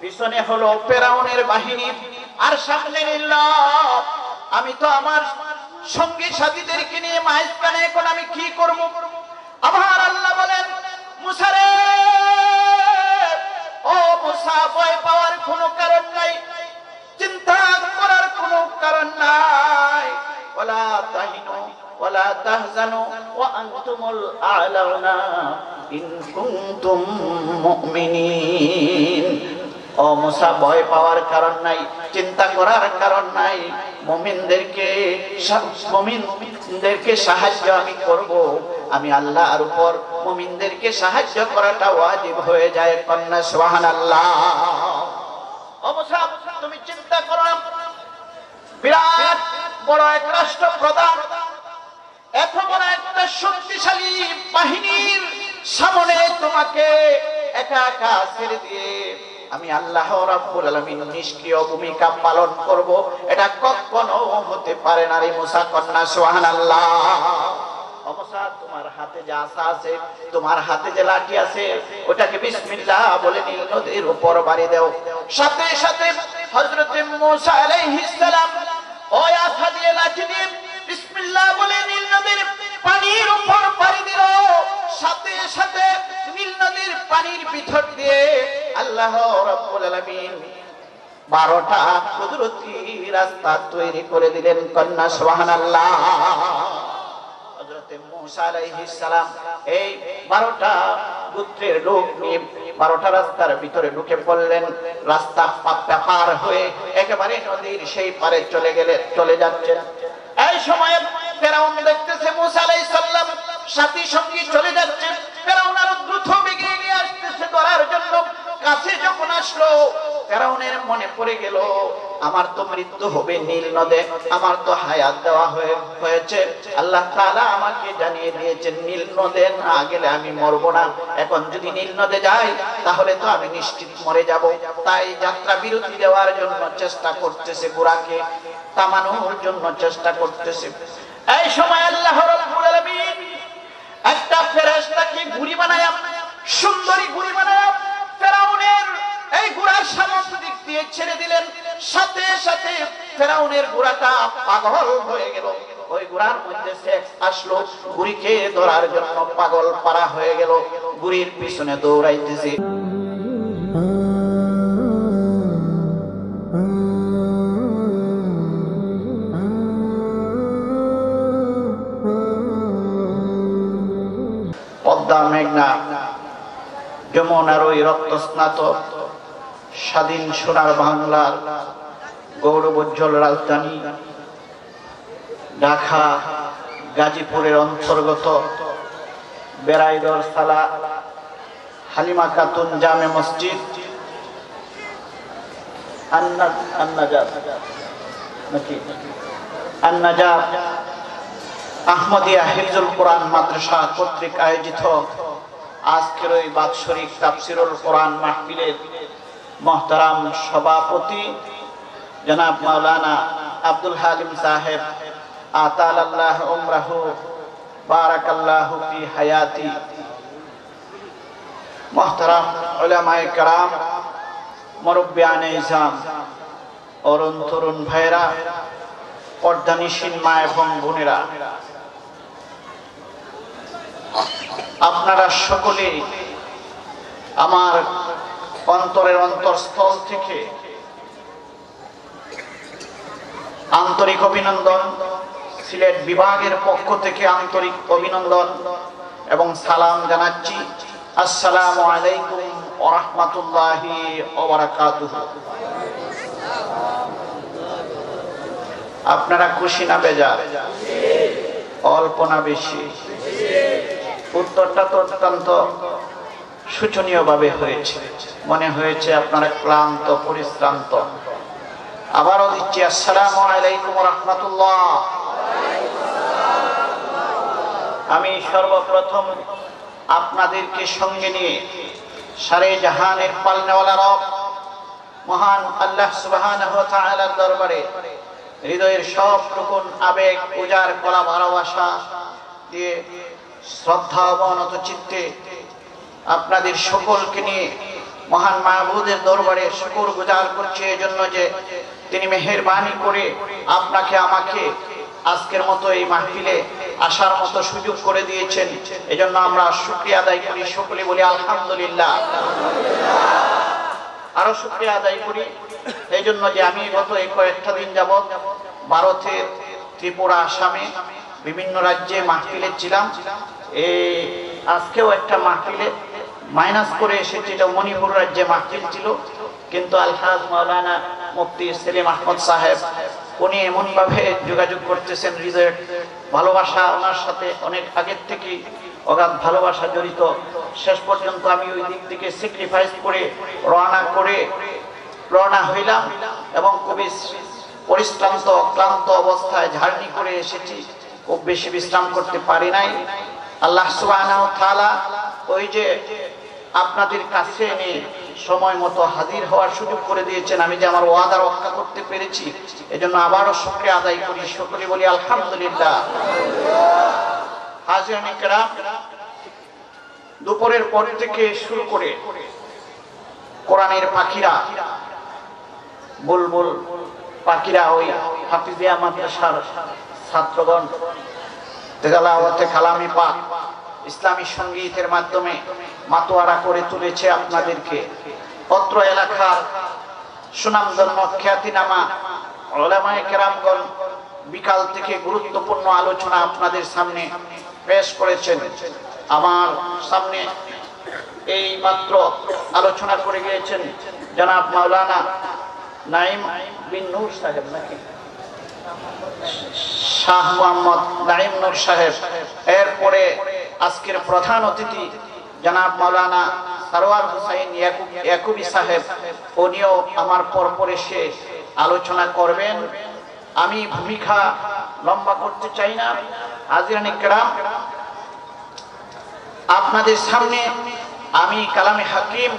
পিছনে হলো ফেরাউনের বাহিনী, আর সামনে নিল্লাহ। আমি তো আমার সঙ্গী সাথীদেরকে নিয়ে মাঝখানে, এখন আমি কি করব? আমার আল্লাহ বলেন, মুসা রে, ও মুসা, ভয় পাওয়ার কোনো কারণ নাই, চিন্তা করার কোনো কারণ নাই। ওয়ালা তাহিনু ওয়ালা তাহজানু ওয়া আনতুমুল আ'লাউনা ইন কুনতুম মুমিনিন। ও মুসা, ভয় পাওয়ার কারণ নাই, চিন্তা করার কারণ নাই। মুমিনদেরকে সাহায্য আমি করব। আমি আল্লাহর উপর মুমিনদেরকে সাহায্য করাটা ওয়াজিব হয়ে যায়। কন্যা সুবহানাল্লাহ। ও মুসা, তুমি চিন্তা করো, বিরাট বড় এক রাষ্ট্রপ্রধান, এত বড় একটা শক্তিশালী বাহিনীর সামনে তোমাকে একা একা ছেড়ে দিয়ে আমি আল্লাহ রাব্বুল আলামিন নিষ্ক্রিয় ভূমিকা পালন করব, এটা কখনো হতে পারে না রে মুসা। কন্যা সুবহানাল্লাহ। ও মুসা, তোমার হাতে যে আসা আছে, তোমার হাতে যে লাঠি আছে, ওটাকে বিসমিল্লাহ বলে নীল নদীর উপর বাড়ি দাও। সাথে সাথে হযরত মুসা আলাইহিস সালাম ওই আসা দিয়ে, লাঠি দিয়ে বিসমিল্লাহ বলে নীল নদীর পানির উপর বাড়ি দিল। সাথে সাথে নীল নদীর পানির ভিতর দিয়ে আল্লাহ রাব্বুল আলামিন 12টা কুদরতি রাস্তা তৈরি করে দিলেন। কন্যা সুবহানাল্লাহ। হযরত মুসা আলাইহিস সালাম এই 12টা গোত্রের লোক নিয়ে 12টা রাস্তার ভিতরে ঢুকে পড়লেন। রাস্তা পার হয়ে একেবারে নদীর সেই পারে চলে যাচ্ছেন। এই সময় ফেরাউন দেখতেছে মুসা আলাইহিস সালাম সাথী সঙ্গী চলে যাচ্ছে। ফেরাউন আরো দ্রুত বেগে এগিয়ে আসতেছে ধরার জন্য। কাছে যখন আসলো, ফেরাউনের মনে পড়ে গেল, আমার তো মৃত্যু হবে নীল নদে, আমার তো হায়াত দেওয়া হয়েছে। আল্লাহ তাআলা আমাকে জানিয়ে দিয়েছেন নীল নদে না গেলে আমি মরবো না। এখন যদি নীল নদে যাই তাহলে তো আমি নিশ্চিত মরে যাব। তাই যাত্রা বিরতি দেওয়ার জন্য চেষ্টা করতেছে, ঘোড়াকে থামানোর জন্য চেষ্টা করতেছে। এই সময় আল্লাহ রাব্বুল আলামিন একটা ফেরেশতাকে ঘুড়ি বানায়া, সুন্দরী ঘুড়ি বানায়া ফেরাউনের এই ঘোড়ার সামন্ত দিক দিয়ে ছেড়ে দিলেন। সাথে সাথে ফেরাউনের ঘোড়াটা পাগল হয়ে গেল। ওই ঘোড়ার মধ্যে সেক্স আসলো, ঘুড়িকে ধরার জন্য পাগল পারা হয়ে গেল, ঘুড়ির পিছনে দৌড়াইতেছে। পদ্মা, মেঘনা, যমুনার ওই রক্তস্নাত স্বাধীন সোনার বাংলার গৌরবোজ্জ্বল রাজধানী ঢাকা গাজীপুরের অন্তর্গত বেড়াইদর সালা হালিমা খাতুন জামে মসজিদ, আন-নাজাত আহমদিয়া হিফজুল কোরআন মাদ্রাসা কর্তৃক আয়োজিত আজকের ওই বাৎসরিক তাফসীরুল কোরআন মাহফিলের মুহতারাম সভাপতি জনাব মাওলানা আব্দুল হালিম সাহেব, আতালাল্লাহ উমরাহু বারাকাল্লাহু ফি হায়াতি, মুহতারাম উলামায়ে কেরাম, মুরব্বিয়ানে ইজাম, অরুণ তরুণ ভাইরা, পর্দানিশীন মা এবং বোনেরা, আপনারা সকলে আমার অন্তরের অন্তরস্থল থেকে আন্তরিক অভিনন্দন, সিলেট বিভাগের পক্ষ থেকে আন্তরিক অভিনন্দন এবং সালাম জানাচ্ছি। আসসালামু আলাইকুম ওয়া রাহমাতুল্লাহি ওয়া বারাকাতুহু। আপনারা খুশি না বেজার? অল্প না বেশি? উত্তরটা তো অত্যন্ত শোচনীয় ভাবে হয়েছে। মনে হয়েছে আপনারা ক্লান্ত, পরিশ্রান্ত। আবারও দিচ্ছি আসসালামু আলাইকুম ওয়া রাহমাতুল্লাহ। আমি সর্বপ্রথম আপনাদেরকে সঙ্গে নিয়ে সারে জাহানের পালনেওয়ালা রব মহান আল্লাহ সুবহানাহু ওয়া তাআলার দরবারে হৃদয়ের সব রকম আবেগ, উজাড় করা ভালোবাসা দিয়ে শ্রদ্ধা অবনত চিত্তে আপনাদের সকলকে নিয়ে মহান মাহবুদের দরবারে শুকর গুজার করছি এজন্য যে তিনি মেহেরবানি করে আপনাকে আমাকে আজকের মতো এই মাহফিলে আসার মতো সুযোগ করে দিয়েছেন। এজন্য আমরা শুকরিয়া আদায় করি, সকলে বলি আলহামদুলিল্লাহ। আরো শুকরিয়া আদায় করি এই জন্য যে আমি গত কয়েকটা দিন যাবৎ ভারতের ত্রিপুরা, আসামে বিভিন্ন রাজ্যে মাহফিলে ছিলাম। আজকেও একটা মাহফিলে মাইনাস করে এসেছি, এটা মণিপুর রাজ্যে মাহফিল ছিল, কিন্তু আলহাজ মাওলানা মুফতি সেলিম আহমদ সাহেব উনি এমন ভাবে যোগাযোগ করতেছেন, হৃদয়ের ভালোবাসা ওনার সাথে অনেক আগের থেকে অগাধ ভালোবাসা জড়িত। শেষ পর্যন্ত আমি ওই দিক থেকে স্যাক্রিফাইস করে রওনা হইলাম এবং খুবই পরিশ্রান্ত ক্লান্ত অবস্থায় জার্নি করে এসেছি, খুব বেশি বিশ্রাম করতে পারি নাই। আল্লাহ সুবহানাহু ওয়া তাআলা ওই যে আপনাদের কাছে এনে সময় মতো হাজির হওয়ার সুযোগ করে দিয়েছেন, আমি যে আমার ওয়াদা রক্ষা করতে পেরেছি এজন্য আবারও শুকরিয়া আদায় করি, সকলে বলি আলহামদুলিল্লাহ। হাজিরানে কেরাম, দুপুরের পর থেকে শুরু করে কোরআনের পাখিরা, বুলবুল পাখিরা, ওই হাফিজিয়া মাদ্রাসার ছাত্রগণ তেলাওয়াতে কালামে পাক ইসলামী সঙ্গীতের মাধ্যমে মাতোয়ারা করে তুলেছে আপনাদেরকে। অত্র এলাকার সুনামধন্য খ্যাতিনামা উলামায়ে কেরামগণ বিকাল থেকে গুরুত্বপূর্ণ আলোচনা আপনাদের সামনে পেশ করেছেন। আমার সামনে এই মাত্র আলোচনা করে গিয়েছেন জনাব মাওলানা নাঈম বিন নূর সাহেব, নাকি শাহ মোহাম্মদ নাঈম নূর সাহেব। এরপরে আজকের প্রধান অতিথি জনাব মাওলানা সরওয়ার হুসাইন ইয়াকুবি সাহেব, উনিও আমার পরপর এসে আলোচনা করবেন। আমি ভূমিকা লম্বা করতে চাই না। হাজিরানে কেরাম, আপনাদের সামনে আমি কালামে হাকিম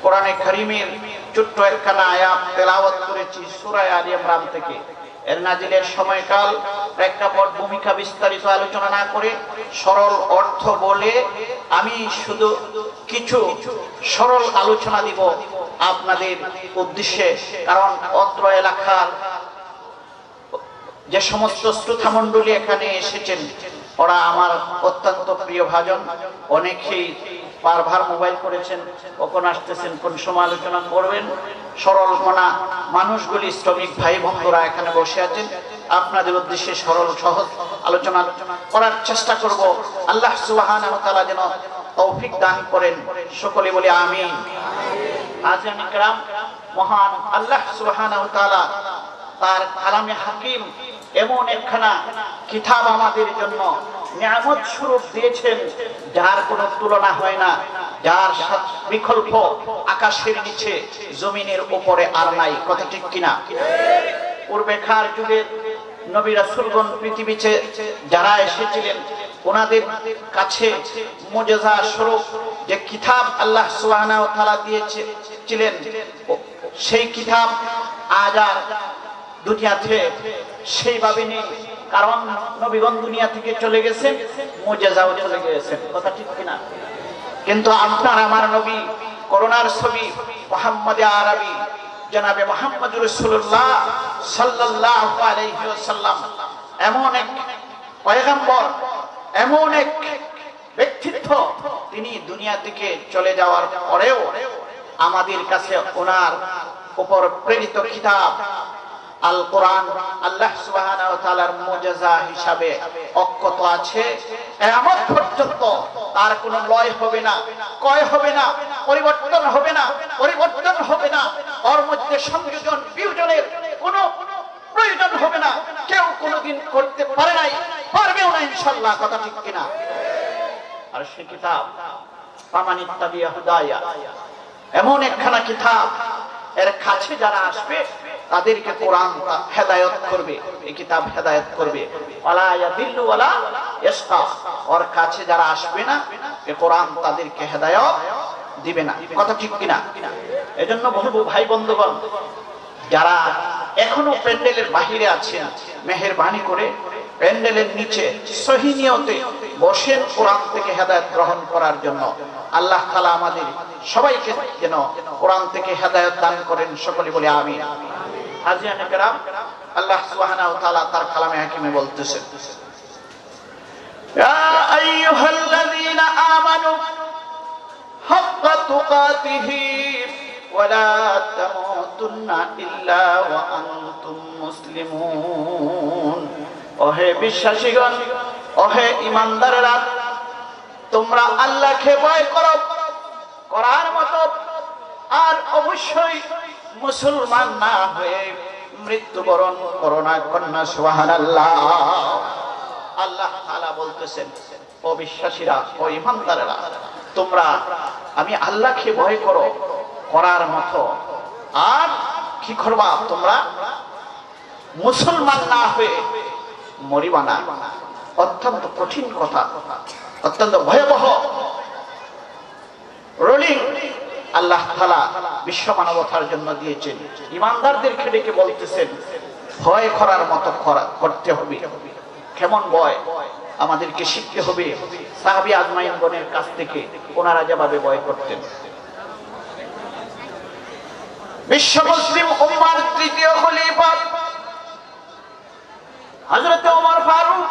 কোরআনে কারীমের ছোট্ট একখানা আয়াত তেলাওয়াত করেছি সূরা আলে ইমরান থেকে। এর নাজিলের সময়কাল, প্রেক্ষাপট, ভূমিকা বিস্তারিত আলোচনা না করে সরল অর্থ বলে আমি শুধু কিছু সরল আলোচনা দিব আপনাদের উদ্দেশ্যে। কারণ অত্র এলাকার যে সমস্ত শ্রোতা মণ্ডলী এখানে এসেছেন ওরা আমার অত্যন্ত প্রিয় ভাজন। অনেকেই বারবার মোবাইল করেছেন, কখন আসতেছেন, কোন সময় আলোচনা করবেন। সরল মনা মানুষগুলি, শ্রমিক ভাই বন্ধুরা এখানে বসে আছেন, আপনাদের উদ্দেশ্যে সরল সহজ আলোচনা করার চেষ্টা করব। আল্লাহ সুবহানাহু ওয়া তাআলা যেন তৌফিক দান করেন, সকলে বলি আমিন। হাজিরানে কেরাম, মহান আল্লাহ সুবহানাহু ওয়া তাআলা তার কালামে হাকিম এমন একখানা কিতাব আমাদের জন্য নিয়ামত স্বরূপ দিয়েছেন, যার কোনো তুলনা হয় না, যার বিকল্প আকাশের নিচে জমিনের উপরে আর নাই। কথা ঠিক কিনা? পূর্বেকার যুগের নবী রাসূলগণ পৃথিবীতে যারা এসেছিলেন ওনাদের কাছে মুজিজা স্বরূপ যে কিতাব আল্লাহ সুবহানাহু ওয়া তাআলা দিয়েছিলেন, সেই কিতাব আজ আর দুনিয়াতে সেইভাবে নেই। কারণ নবীগণ দুনিয়া থেকে চলে গেছেন, মুজিজাও চলে গেছেন। কথা ঠিক কিনা? কিন্তু আপনার আমার নবী, করুণার ছবি মুহাম্মদ আরবি জনাবে মুহাম্মদুর রাসূলুল্লাহ সাল্লাল্লাহু আলাইহি ওয়াসাল্লাম এমন এক পয়গম্বর, এমন এক ব্যক্তিত্ব, তিনি দুনিয়া থেকে চলে যাওয়ার পরেও আমাদের কাছে ওনার উপর প্রেরিত কিতাব আল কোরআন আল্লাহ সুবহানাহু ওয়া তাআলার মুজিজা হিসাবে অক্ষত আছে। কিয়ামত পর্যন্ত তার কোনো লয় হবে না, ক্ষয় হবে না, পরিবর্তন হবে না, ওর মধ্যে সংযোজন বিয়োজনের কোনো প্রয়োজন হবে না। কেউ কোনোদিন করতে পারে নাই, পারবেও না ইনশাআল্লাহ। কথা ঠিক কিনা? আর সেই কিতাব ফামানিত্তাবিয়া হুদায়া, এমন একখানা কিতাব, এর কাছে যারা আসবে তাদেরকে কোরআন হেদায়েত করবে, এই কিতাব হেদায়েত করবে। ওয়ালা ইয়াদিল্লু ওয়ালা ইয়াশকা, ওর কাছে যারা আসবে না এই কোরআন তাদেরকে হেদায়েত দিবে না। কথা ঠিক কিনা? এজন্য বলবো ভাই বন্ধুগণ, যারা এখনো প্যান্ডেলের বাহিরে আছেন, মেহেরবানি করে প্যান্ডেলের নিচে সহিহ নিয়তে বসেন কোরআন থেকে হেদায়েত গ্রহণ করার জন্য। আল্লাহ তাআলা আমাদের সবাইকে যেন কোরআন থেকে হেদায়েত দান করেন, সকলে বলে আমিন। হাজিরানে কেরাম, আল্লাহ সুবহানাহু ওয়া তাআলা তার কালামে হাকিমে বলতেছেন, ইয়া আইয়ুহাল্লাযীনা আমানু হাক্কা তুকাতিহি ওয়া লা তামুতুন্না ইল্লা ওয়া আনতুম মুসলিমুন। ওহে বিশ্বাসীগণ, ওহে ঈমানদারেরা, তোমরা আল্লাহকে ভয় করো করার মতো, আর অবশ্যই মুসলমান না হয়ে মৃত্যুবরণ করো না। কন্যা সুবহানাল্লাহ। আল্লাহ তাআলা বলতেছেন, ও বিশ্বাসীরা, ও ঈমানদারেরা, তোমরা আমি আল্লাহকে ভয় করো করার মতো, আর কি করবা, তোমরা মুসলমান না হয়ে মরিবা না। অত্যন্ত কঠিন কথা, অত্যন্ত ভয়াবহ রুলিং আল্লাহ তাআলা বিশ্ব মানবতার জন্য দিয়েছেন। ঈমানদারদেরকে ডেকে বলতেছেন, ভয় করার মতো করতে হবে। কেমন ভয় আমাদেরকে শিখতে হবে সাহাবী আজমাইনগণের কাছ থেকে, ওনারা যেভাবে ভয় করতেন। বিশ্ব মুসলিম উম্মাহর তৃতীয় খলিফা হযরত ওমর ফারুক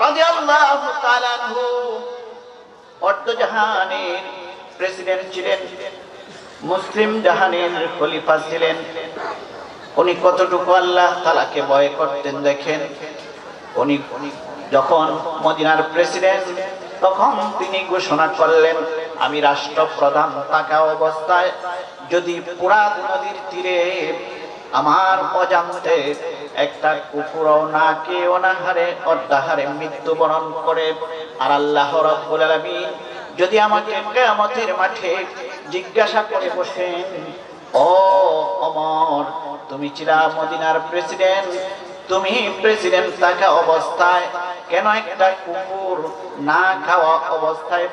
রাদিয়াল্লাহু তাআলা আনহু অর্ধজাহানের প্রেসিডেন্ট ছিলেন, মুসলিম জাহানের খলিফা ছিলেন। উনি কতটুকু আল্লাহ তাআলাকে ভয় করতেন দেখেন। উনি যখন মদিনার প্রেসিডেন্ট, তখন তিনি ঘোষণা করলেন, আমি রাষ্ট্রপ্রধান থাকা অবস্থায় যদি পুরাত নদীর তীরে আমার অজান্তে একটা কুকুরও না কে অনাহারে অর্ধাহারে মৃত্যুবরণ করে, আর আল্লাহ রাব্বুল আলামিন যদি আমাকে কিয়ামতের মাঠে জিজ্ঞাসা করে বসেন, ও ওমর, তুমি ছিলা মদিনার প্রেসিডেন্ট, তুমি প্রেসিডেন্ট থাকা অবস্থায় কেন একটা কুকুর না খাওয়া অবস্থায়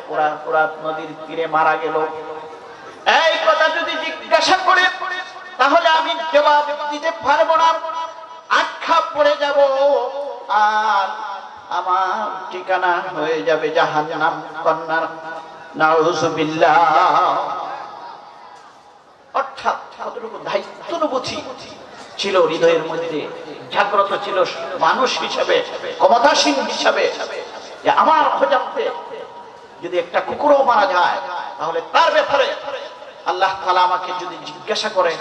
পুরাত নদীর তীরে মারা গেল? এই কথা যদি জিজ্ঞাসা করে, তাহলে আমি জবাব দিতে পারবো না, আখ্যা পড়ে যাব, আর আমার ঠিকানা হয়ে যাবে জাহান্নাম। কন্যা নাউযুবিল্লাহ। অর্থাৎ কতটুকু দায়িত্বানুভূতি ছিল হৃদয়ের মধ্যে, জাগ্রত ছিল মানুষ হিসাবে, ক্ষমতাসীন হিসাবে, যে আমার অজান্তে যদি একটা কুকুরও মারা যায়, তাহলে তার ব্যাপারে আল্লাহ তাআলা আমাকে যদি জিজ্ঞাসা করে,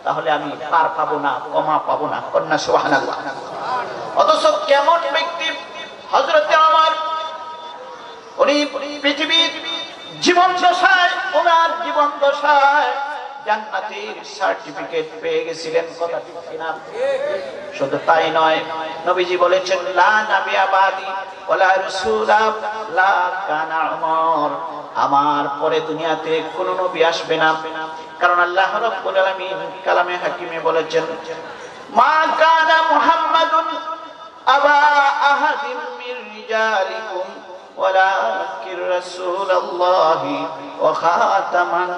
তাহলে আমি পার পাবো না, ক্ষমা পাবো না। কন্যা সুবহানাল্লাহ। অথচ কেমন ব্যক্তি হযরত ওমর, উনি পৃথিবীর জীবন দশায়, ওনার জীবন দশায় জান্নাতের সার্টিফিকেট পেয়ে গেছিলেন। কথা ঠিক কিনা? শুধু তাই নয়, নবীজি বলেছেন, লা নাবিয়্যা বাদি ওয়ালা রাসূলা লা কানা উমর, আমার পরে দুনিয়াতে কোন নবী আসবে না। কারণ আল্লাহ রাব্বুল আলামিন কালামে হাকিমে বলেছেন, মা কানা মুহাম্মাদুন আবা আহাদিম মির রিজালিকুম ওয়ালাকির রাসূলুল্লাহি ওয়া খাতামান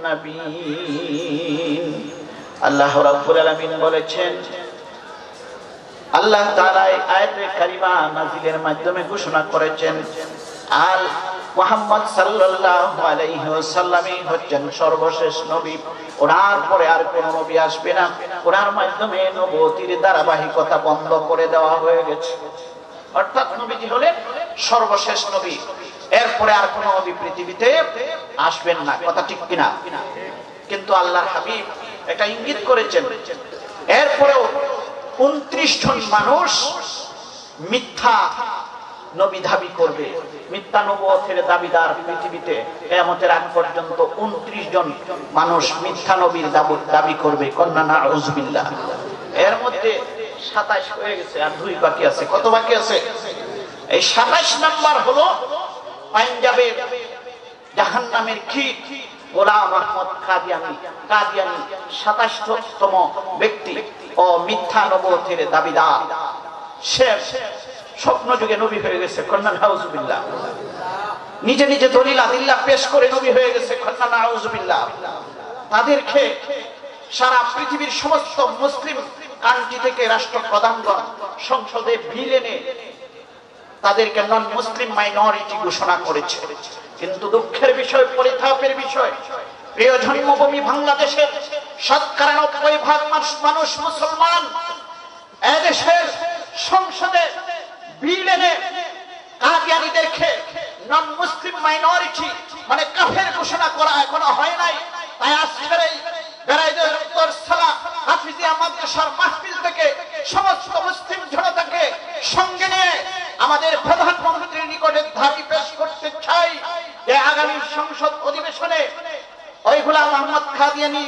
নবীন। আল্লাহ রাব্বুল আলামিন বলেছেন, আল্লাহ তাআলা আয়াতে কারিমা নাযিলের মাধ্যমে ঘোষণা করেছেন, আল মুহাম্মদ সাল্লাল্লাহু আলাইহি ওয়াসাল্লামই হচ্ছেন সর্বশেষ নবী, ওনার পরে আর কোন নবী আসবে না। ওনার মাধ্যমে নবুয়তির ধারাবাহিকতা বন্ধ করে দেওয়া হয়ে গেছে। অর্থাৎ নবীজি হলেন সর্বশেষ নবী, এরপরে আর কোন নবী পৃথিবীতে আসবেন না। কথা ঠিক কিনা? কিন্তু আল্লাহর হাবিব এটা ইঙ্গিত করেছেন, এরপরেও 29 জন মানুষ মিথ্যা নবী দাবি করবে, মিথ্যা নবুয়তের দাবিদার পৃথিবীতে কিয়ামতের আগ পর্যন্ত 29 জন মানুষ মিথ্যা নবীর দাবি করবে। কন্যা নাউযুবিল্লাহ। এর মধ্যে 27 হয়ে গেছে, আর 2 বাকি আছে। কত বাকি আছে? এই 27 নাম্বার হলো পাঞ্জাবের জাহান্নামের কীট গোলাম আহমদ কাদিয়ানী। 27তম ব্যক্তি ও মিথ্যা নবুয়তের দাবিদার। সে স্বপ্ন যুগে নবী হয়ে গেছে। কন্যা নাউযুবিল্লাহ। নিজে নিজে দলিল আদিল্লাহ পেশ করে নবী হয়ে গেছে। কন্যা নাউযুবিল্লাহ। তাদেরকে সারা পৃথিবীর সমস্ত মুসলিম কান্ট্রি থেকে রাষ্ট্রপ্রধানগণ সংসদে বিল এনে তাদেরকে নন মুসলিম মাইনরিটি ঘোষণা করেছে। কিন্তু দুঃখের বিষয়, পরিতাপের বিষয়, প্রিয় জন্মভূমি বাংলাদেশের ৯৭% মানুষ মুসলমান। এদেশের সংসদে বিল এনে কাদিয়ানীদেরকে নন মুসলিম মাইনরিটি মানে কাফের ঘোষণা করা এখনো হয় নাই। তাই আজকের এই বেলায়েতের উত্তর সালা হাফিজিয়া মাদ্রাসার মাহফিল থেকে সমস্ত মুসলিম জনতাকে সঙ্গে নিয়ে আমাদের প্রধানমন্ত্রীর নিকটে দাবি পেশ করতে চাই যে আগামী সংসদ অধিবেশনে ওই গোলাম আহমদ কাদিয়ানী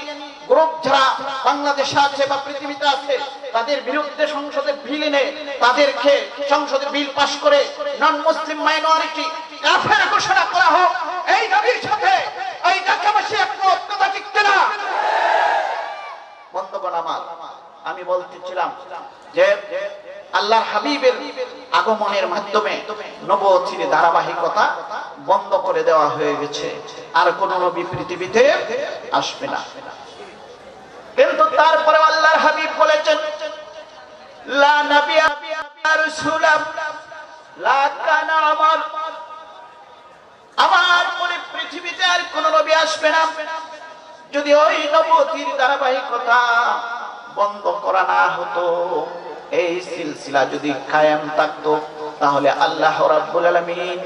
গ্রুপ যারা বাংলাদেশে আছে বা পৃথিবীতে আছে তাদের বিরুদ্ধে সংসদে বিল এনে তাদেরকে সংসদে বিল পাস করে নন মুসলিম মাইনরিটি কাফের ঘোষণা করা হোক। এই দাবির সাথে এই ঢাকাবাসী একমত, কথা ঠিক কিনা? বন্ধুগণ আমার, আমি বলতেছিলাম যে আল্লাহর হাবিবের আগমনের মাধ্যমে নবুয়তের ধারাবাহিকতা বন্ধ করে দেওয়া হয়ে গেছে, আর কোন নবী পৃথিবীতে আসবে না। কিন্তু তারপরে আল্লাহর হাবিব বলেছেন লা নাবিয়্যা রাসূলা লা কানা আমার পরে পৃথিবীতে আর কোন নবী আসবে না। যদি ওই নবুয়তের ধারাবাহিকতা বন্ধ করা না হতো, এই সিলসিলা যদি কায়েম থাকতো, তাহলে আল্লাহ রাব্বুল আলামিন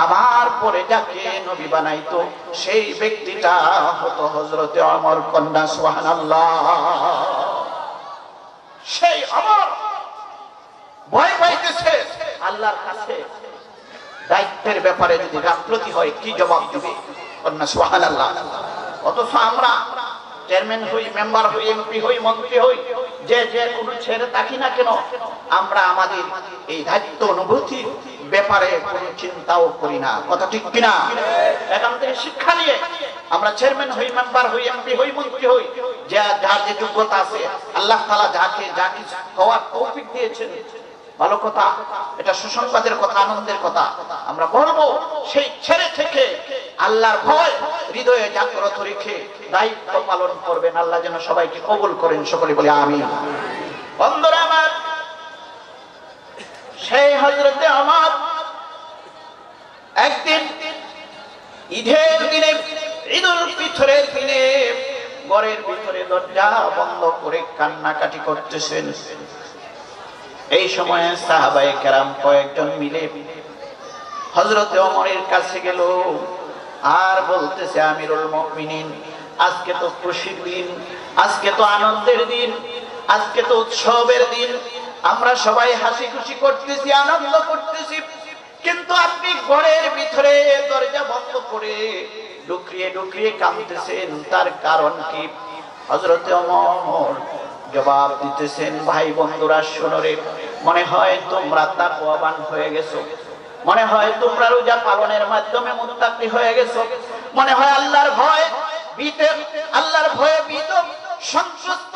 আমার পরে যাকে নবী বানাইতো সেই ব্যক্তিটা হতো হযরতে ওমর। কন্যা সুবহানাল্লাহ। সেই ওমর ভয় পাইতেছে আল্লাহর কাছে দায়িত্বের ব্যাপারে যদি গাফলতি হয় কি জবাব দিবে? কন্যা সুবহানাল্লাহ। অথচ আমরা চেয়ারম্যান হই, মেম্বার হই, এমপি হই, মন্ত্রী হই, যে কোনো ছেড়ে থাকি না কেন, আমরা আমাদের এই দায়িত্ব অনুভূতির ব্যাপারে কোনো চিন্তাও করি না। কথা ঠিক কিনা? এখান থেকে শিক্ষা নিয়ে আমরা চেয়ারম্যান হই, মেম্বার হই, এমপি হই, মন্ত্রী হই, যার যে যোগ্যতা আছে আল্লাহ তাআলা যাকে যা কিছু হওয়ার তৌফিক দিয়েছেন, ভালো কথা, এটা সুসংবাদের কথা, আনন্দের কথা। আমরা বলবো সেই ছেড়ে থেকে আল্লাহর ভয় হৃদয়ে জাগ্রত রেখে দায়িত্ব পালন করবেন। আল্লাহ যেন সবাইকে কবুল করেন, সকলে বলে আমিন। বন্ধুরা আমার, সেই হযরতে ওমর একদিন ঈদের দিনে, ঈদুল ফিতরের দিনে ঘরের ভিতরে দরজা বন্ধ করে কান্নাকাটি করতেছেন। এই সময়ে সাহাবায়ে কেরাম কয়েকজন মিলে হযরতে ওমরের কাছে গেল আর বলতেছে, আমিরুল মুমিনিন, আজকে তো খুশির দিন, আজকে তো আনন্দের দিন, আজকে তো উৎসবের দিন, আমরা সবাই হাসি খুশি করতেছি, আনন্দ করতেছি, কিন্তু আপনি ঘরের ভিতরে দরজা বন্ধ করে ডুকরিয়ে ডুকরিয়ে কাঁদতেছেন, তার কারণ কি? হযরতে ওমর জবাব দিতেছেন, ভাই বন্ধুরা শোনো রে, মনে হয় তোমরা তাকওয়াবান হয়ে গেছো, মনে হয় তোমরা রোজা পালনের মাধ্যমে মুত্তাকি হয়ে গেছো, মনে হয় আল্লাহর ভয়ে ভীত সন্তুষ্ট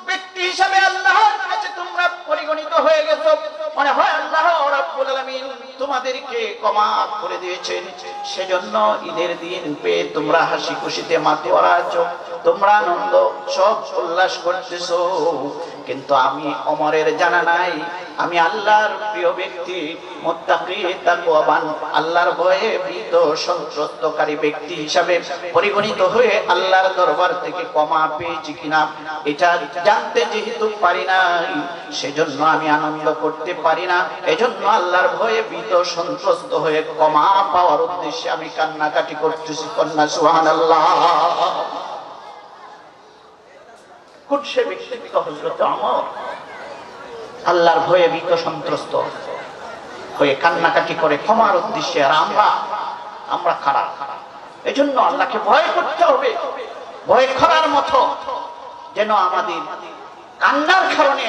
ব্যক্তি হিসাবে আল্লাহর কাছে তোমরা পরিগণিত হয়ে গেছো, মনে হয় আল্লাহ রাব্বুল আলামিন তোমাদেরকে ক্ষমা করে দিয়েছেন, সেজন্য ঈদের দিন পেয়ে তোমরা হাসি খুশিতে মাতোয়ারা আছো, তোমরা আনন্দ সব উল্লাস করতেছো। কিন্তু আমি ওমরের জানা নাই, আমি আল্লাহর প্রিয় ব্যক্তি, মুত্তাকি তাকওয়াবান, আল্লাহর ভয়ে ভীত সন্তুষ্টকারী ব্যক্তি হিসাবে পরিগণিত হয়ে আল্লাহর দরবার থেকে ক্ষমা পেয়েছি কিনা এটা জানতে যেহেতু পারি নাই, সেজন্য আমি আনন্দ করতে পারি না, এজন্য আল্লাহর ভয়ে ভীত সন্তুষ্ট হয়ে ক্ষমা পাওয়ার উদ্দেশ্যে আমি কান্নাকাটি করতেছি। কন্যা সুবহানাল্লাহ। কোন সে ব্যক্তি? হযরত ওমর আল্লাহর ভয়ে ভীত সন্ত্রস্ত হয়ে কান্নাকাটি করে ক্ষমার উদ্দেশ্যে। আর আমরা খারাপ, এজন্য আল্লাহকে ভয় করতে হবে, ভয় করার মতো যেন আমাদের কান্নার কারণে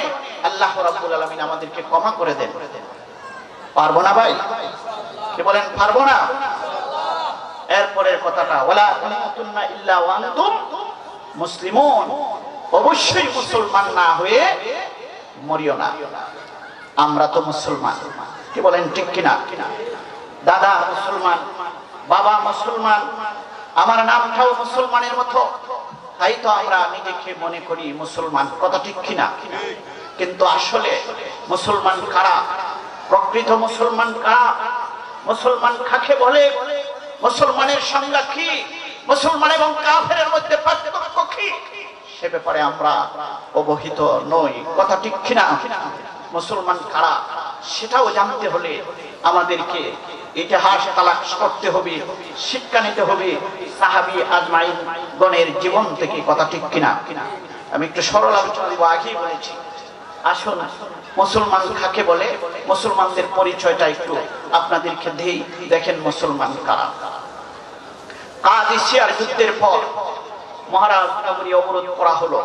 আল্লাহ রাব্বুল আলামিন আমাদেরকে ক্ষমা করে দেন। পারবো না ভাই? কি বলেন, পারবো না? এরপরের কথাটা, ওয়ালা তামুতুন্না ইল্লা ওয়া আনতুম মুসলিমুন, অবশ্যই মুসলমান না হয়ে মরিও না। আমরা তো মুসলমান, কি বলেন ঠিক কিনা? দাদা মুসলমান, বাবা মুসলমান, আমার নামটাও মুসলমানের মতো, তাই তো আমরা নিজেকে মনে করি মুসলমান, কথা ঠিক কিনা? কিন্তু আসলে মুসলমান কারা? প্রকৃত মুসলমান কারা? মুসলমান কাকে বলে? মুসলমানের সংজ্ঞা কি, মুসলমান এবং কাফেরের মধ্যে পার্থক্য কি, সে ব্যাপারে আমরা অবহিত নই। কথা ঠিক কিনা? মুসলমান কারা সেটাও জানতে হলে আমাদেরকে ইতিহাস তালাশ করতে হবে, শিক্ষা নিতে হবে সাহাবী আজমাইন গণের জীবন থেকে। কথা ঠিক কিনা? আমি একটু সরল আলোচনা দিব, আগেই বলেছি। আসুন মুসলমান কাকে বলে, মুসলমানদের পরিচয়টা একটু আপনাদেরকে দেই। দেখেন মুসলমান কারা। কাদিসিয়ার যুদ্ধের পর মহারাজ নগরী অবরোধ করা হলো,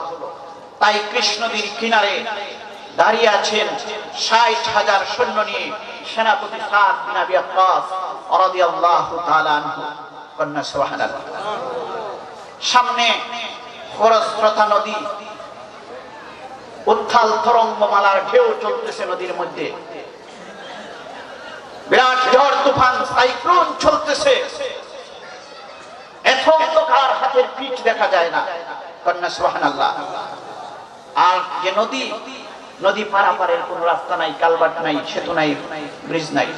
তাই কৃষ্ণ নদীর কিনারে দাঁড়িয়ে আছেন ৬০,০০০ সৈন্য নিয়ে সেনাপতি সাদ বিন আবি ওয়াক্কাস রাদিয়াল্লাহু তাআলা আনহু। কন্যা সুবহানাল্লাহ। সামনে খরস্রোতা নদী, উত্থাল তরঙ্গমালার ঢেউ চলতেছে নদীর মধ্যে, বিরাট ঝড় তুফান সাইক্লোন চলতেছে, এত অন্ধকার হাতের পিঠ দেখা যায় না। কন্যা সুবহানাল্লাহ। আর যে নদী, নদী পারাপারের কোন রাস্তা নাই, কালভার্ট নাই, সেতু নাই, ব্রিজ নাই।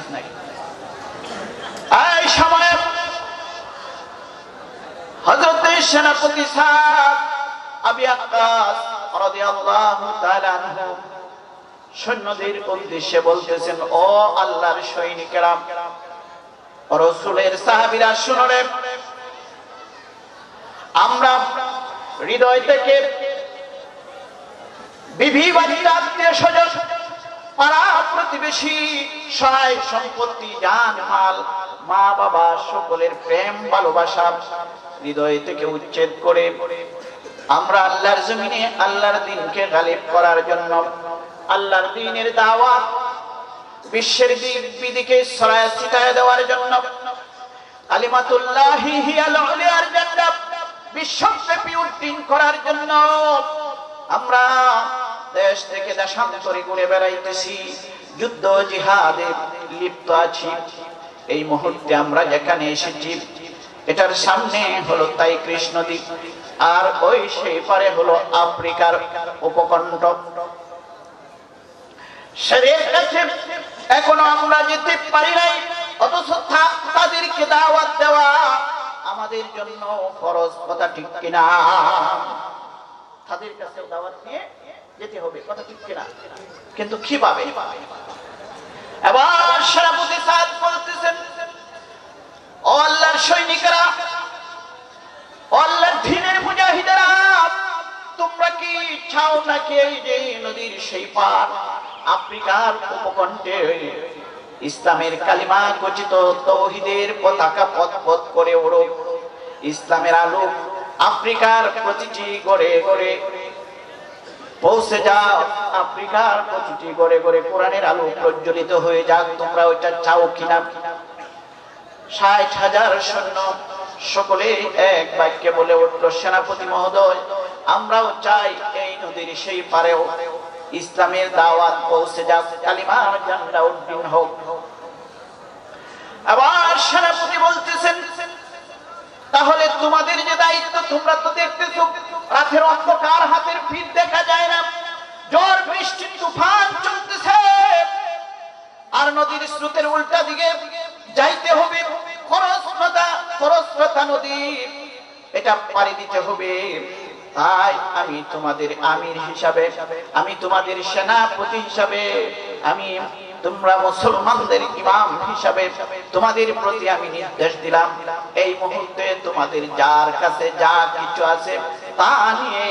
এই সময় হযরত সেনাপতি সাদ আবি ওয়াক্কাস রাদিয়াল্লাহু তাআলা আনহু সৈন্যদের উদ্দেশ্যে বলতেছেন, ও আল্লাহর সৈনিকেরা, রাসূলের সাহাবীরা শুনো রে, আমরা হৃদয় থেকে বিবি বাচ্চা, আত্মীয় স্বজন, পাড়া প্রতিবেশী, সহায় সম্পত্তি, জান মাল, মা বাবা সকলের প্রেম ভালোবাসা হৃদয় থেকে উচ্ছেদ করে আমরা আল্লাহর জমিনে আল্লাহর দ্বীনকে গালিব করার জন্য, আল্লাহর দ্বীনের দাওয়াত বিশ্বের দিক বিদিকে ছড়ায় ছিটায় দেওয়ার জন্য, কালিমাতুল্লাহি হিয়াল উলিয়ার জান্নাত বিশ্বব্যাপী উদ্দিন করার জন্য আমরা দেশ থেকে দেশান্তরে ঘুরে বেড়াইতেছি, যুদ্ধ জিহাদে লিপ্ত আছি। এই মুহূর্তে আমরা যেখানে এসেছি এটার সামনে হলো তাই কৃষ্ণ নদী, আর ওই সেই পারে হলো আফ্রিকার উপকণ্ঠ। সেদের কাছে এখনো আমরা যেতে পারি নাই, অথচ তাদেরকে দাওয়াত দেওয়া আমাদের জন্য ফরজ। কথা ঠিক কিনা? তাদের কাছে দাওয়াত নিয়ে যেতে হবে। কথা ঠিক কিনা? কিন্তু কিভাবে? এবার সেনাপতি সাদ বলতেছেন, ও আল্লাহর সৈনিকেরা, ও আল্লাহর দ্বীনের মুজাহিদেরা, তোমরা কি চাও নাকি এই যে নদীর সেই পার আফ্রিকার উপকণ্ঠে ইসলামের কালিমা গঠিত তাওহীদের পতাকা পথ করে উড়ুক, ইসলামের আলো আফ্রিকার প্রতিটি ঘরে ঘরে পৌঁছে যাও, আফ্রিকার প্রতিটি ঘরে ঘরে কোরআনের আলো প্রজ্বলিত হয়ে যাক, তোমরা ওইটা চাও কিনা? ৬০,০০০ সৈন্য সকলে এক বাক্যে বলে উঠল, সেনাপতি মহোদয়, আমরাও চাই এই নদীর সেই পারেও ইসলামের দাওয়াত পৌঁছে যাক, কালিমার ঝান্ডা উড্ডীন হোক। আবার সেনাপতি বলতেছেন, তাহলে তোমাদের যে দায়িত্ব, তোমরা তো দেখতেছো রাতের অন্ধকার, হাতের পিঠ দেখা যায় না, ঝড় বৃষ্টি তুফান চলতেছে, আর নদীর স্রোতের উল্টা দিকে যাইতে হবে, খরস্রোতা নদী, এটা পাড়ি দিতে হবে। তাই আমি তোমাদের আমির হিসাবে, আমি তোমাদের সেনাপতি হিসাবে, আমি তোমরা মুসলমানদের ইমাম হিসাবে তোমাদের প্রতি আমি নির্দেশ দিলাম, এই মুহূর্তে তোমাদের যার কাছে যা কিছু আছে তা নিয়ে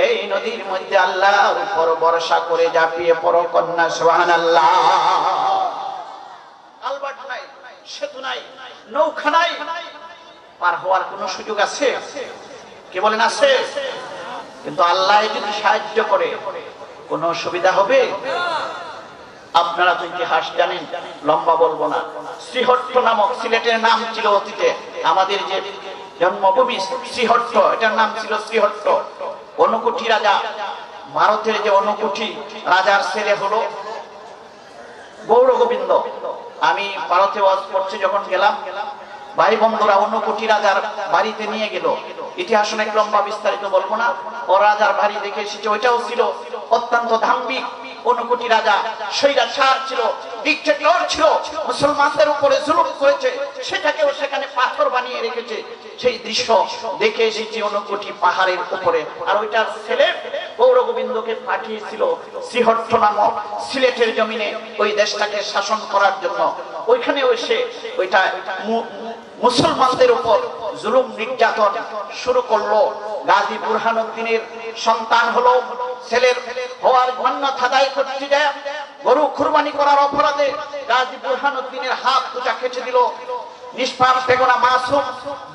এই নদীর মধ্যে আল্লাহর উপর ভরসা করে ঝাঁপিয়ে পড়ো। কন্যা সুবহানাল্লাহ। কালভার্ট নাই, সেতু নাই, নৌকা নাই, পার হওয়ার কোনো সুযোগ আছে? কে বলেন আছে? কিন্তু আল্লাহ যদি সাহায্য করে কোনো সুবিধা হবে? আপনারা তো ইতিহাস জানেন, লম্বা বলবো না। শ্রীহট্ট নামক, সিলেটের নাম ছিল অতীতে, আমাদের যে জন্মভূমি শ্রীহট্ট, এটার নাম ছিল শ্রীহট্ট। অনুকুঠি রাজা, ভারতের যে অনুকুঠি রাজার ছেলে হলো গৌর গোবিন্দ। আমি ভারতে ওয়াজ করতে যখন গেলাম, ভাই বন্ধুরা অনুকুঠি রাজার বাড়িতে নিয়ে গেল, ইতিহাস অনেক লম্বা, বিস্তারিত বলবো না। ও রাজার বাড়ি দেখে এসেছে, ওইটাও ছিল অত্যন্ত ধার্মিক, অনুকুটি রাজা, স্বৈরাচার ছিল, ডিক্টেটর ছিল, মুসলমানদের উপরে জুলুম করেছে, সেটাকেও সেখানে পাথর বানিয়ে রেখেছে। সেই দৃশ্য দেখে এসেছি অনুকুটি পাহাড়ের উপরে। আর ওইটার ছেলে গৌরগোবিন্দকে পাঠিয়েছিল শ্রীহট্ট নামক সিলেটের জমিনে ওই দেশটাকে শাসন করার জন্য। ওইখানে এসে ওইটা মুসলমানদের উপর জুলুম নির্যাতন শুরু করলো। গাজী বুরহানুদ্দিনের সন্তান হলো, ছেলের হওয়ার মান্যত আদায় করতে যায় গরু কুরবানি করার অপরাধে গাজী বুরহানুদ্দিনের হাত দুটা কেটে দিল। নিষ্পাপ বেগুনা মাসুম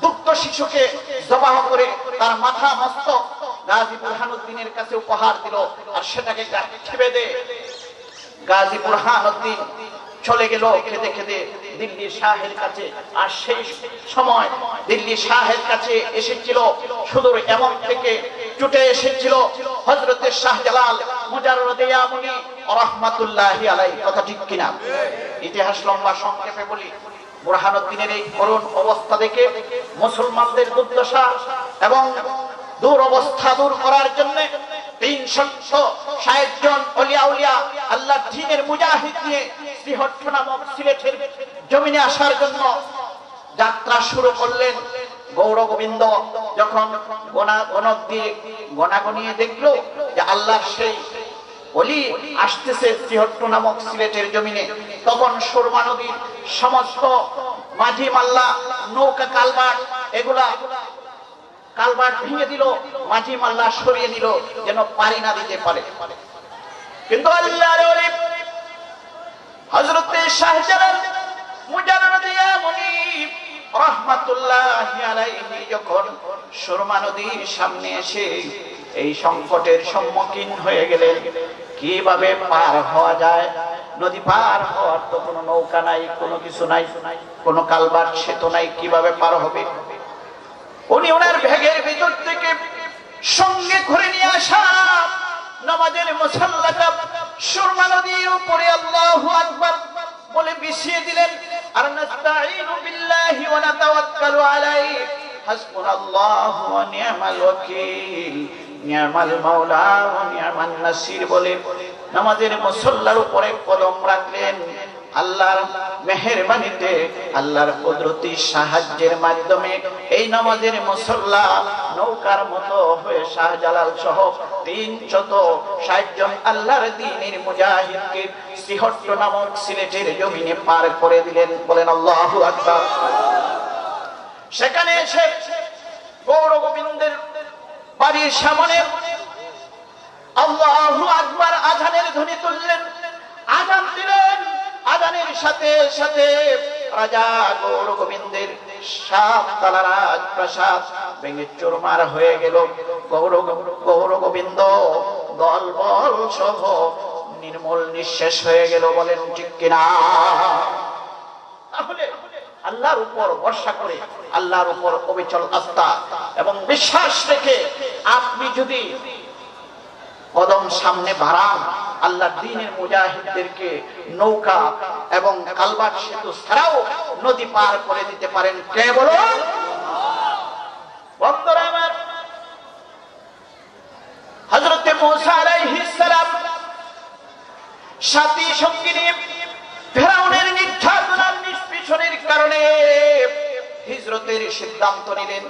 দুগ্ধ শিশুকে জবাহ করে তার মাথা মস্তক গাজী বুরহানুদ্দিনের কাছে উপহার দিল। আর সেটাকে গাঁথি বেঁধে গাজী বুরহানুদ্দিন চলে গেল খেতে খেতে দিল্লি শাহের কাছে। আর সেই সময় দিল্লি শাহের কাছে এসেছিল সুদূর এমন থেকে ছুটে এসেছিল হযরতে শাহজালাল মুজাররদে ইয়ামুনি রাহমাতুল্লাহি আলাইহি। কথা ঠিক কিনা? ইতিহাস লম্বা, সংক্ষেপে বলি। বুরহানুদ্দিনের এই করুণ অবস্থা দেখে মুসলমানদের দুর্দশা এবং দুরবস্থা দূর করার জন্য 360 জন ওলিয়া উলিয়া আল্লাহর দ্বীনের মুজাহিদ নিয়ে শ্রীহট্ট নামক সিলেটের জমিনে আসার জন্য যাত্রা শুরু করলেন। গৌরগোবিন্দ যখন গণক দিয়ে গণাগণিয়ে দেখলো যে আল্লাহর সেই ওলি আসতেছে শ্রীহট্ট নামক সিলেটের জমিনে, তখন সুরমা নদীর সমস্ত মাঝি মাল্লা নৌকা কালভার্ট এগুলা কালভার্ট ভেঙে দিল, মাঝি মাল্লা সরিয়ে নিল যেন পারি না দিতে পারে। কিন্তু আল্লাহর ওলি হযরতে শাহজালাল মুজাররদে ইয়ামুনি রাহমাতুল্লাহি আলাইহি যখন সুরমা নদীর সামনে এসে এই সংকটের সম্মুখীন হয়ে গেলেন, কিভাবে পার হওয়া যায়। নদী পার হওয়ার তো কোনো নৌকা নাই, কোনো কিছু নাই, কোনো কালভার্ট সেতু নাই, কিভাবে পার হবে। উনি ওনার ব্যাগের ভিতর থেকে সঙ্গে করে নিয়ে আসা নামাজের মুসাল্লাটা সুরমা নদীর উপরে আল্লাহু আকবার বলে বিছিয়ে দিলেন। আর নাস্তাঈনু বিল্লাহি ওয়া নাতাওয়াক্কালু আলাইহি হাসবুনাল্লাহু ওয়া নি'মাল ওয়াকিল নি'মাল মাওলা ওয়া নি'মান নাসির বলে নামাজের মুসাল্লার উপরে কদম রাখলেন। আল্লাহর মেহেরবানিতে, আল্লাহর কুদরতি সাহায্যের মাধ্যমে এই নামাজের মুসাল্লা নৌকার মতো হয়ে শাহজালাল সহ 360 জন আল্লাহর দ্বীনের মুজাহিদকে শ্রীহট্ট নামক সিলেটের জমিনে পার করে দিলেন। বলেন আল্লাহু আকবার। সেখানে এসে গৌরগোবিন্দের বাড়ির সামনে আল্লাহু আকবার আযানের ধ্বনি তুললেন, আযান দিলেন। আযানের সাথে সাথে রাজা গৌরগোবিন্দের 7 তলা রাজপ্রাসাদ ভেঙে চুরমার হয়ে গেল। গৌরগোবিন্দ দলবল সহ নির্মূল নিঃশেষ হয়ে গেল। বলেন ঠিক কিনা? তাহলে আল্লাহর উপর ভরসা করে, আল্লাহর উপর অবিচল আস্থা এবং বিশ্বাস রেখে আপনি যদি কদম সামনে বাড়ান, আল্লাহর দ্বীনের মুজাহিদদেরকে নৌকা এবং কালভার্ট সেতু ছাড়াও নদী পার করে দিতে পারেন। কে বলুন? বন্ধুরা আমার, হযরতে মূসা আলাইহিস সালাম সাথী সঙ্গী নিয়ে ফেরাউনের নির্যাতন আর নিষ্পেষণের কারণে হিজরতের সিদ্ধান্ত নিলেন,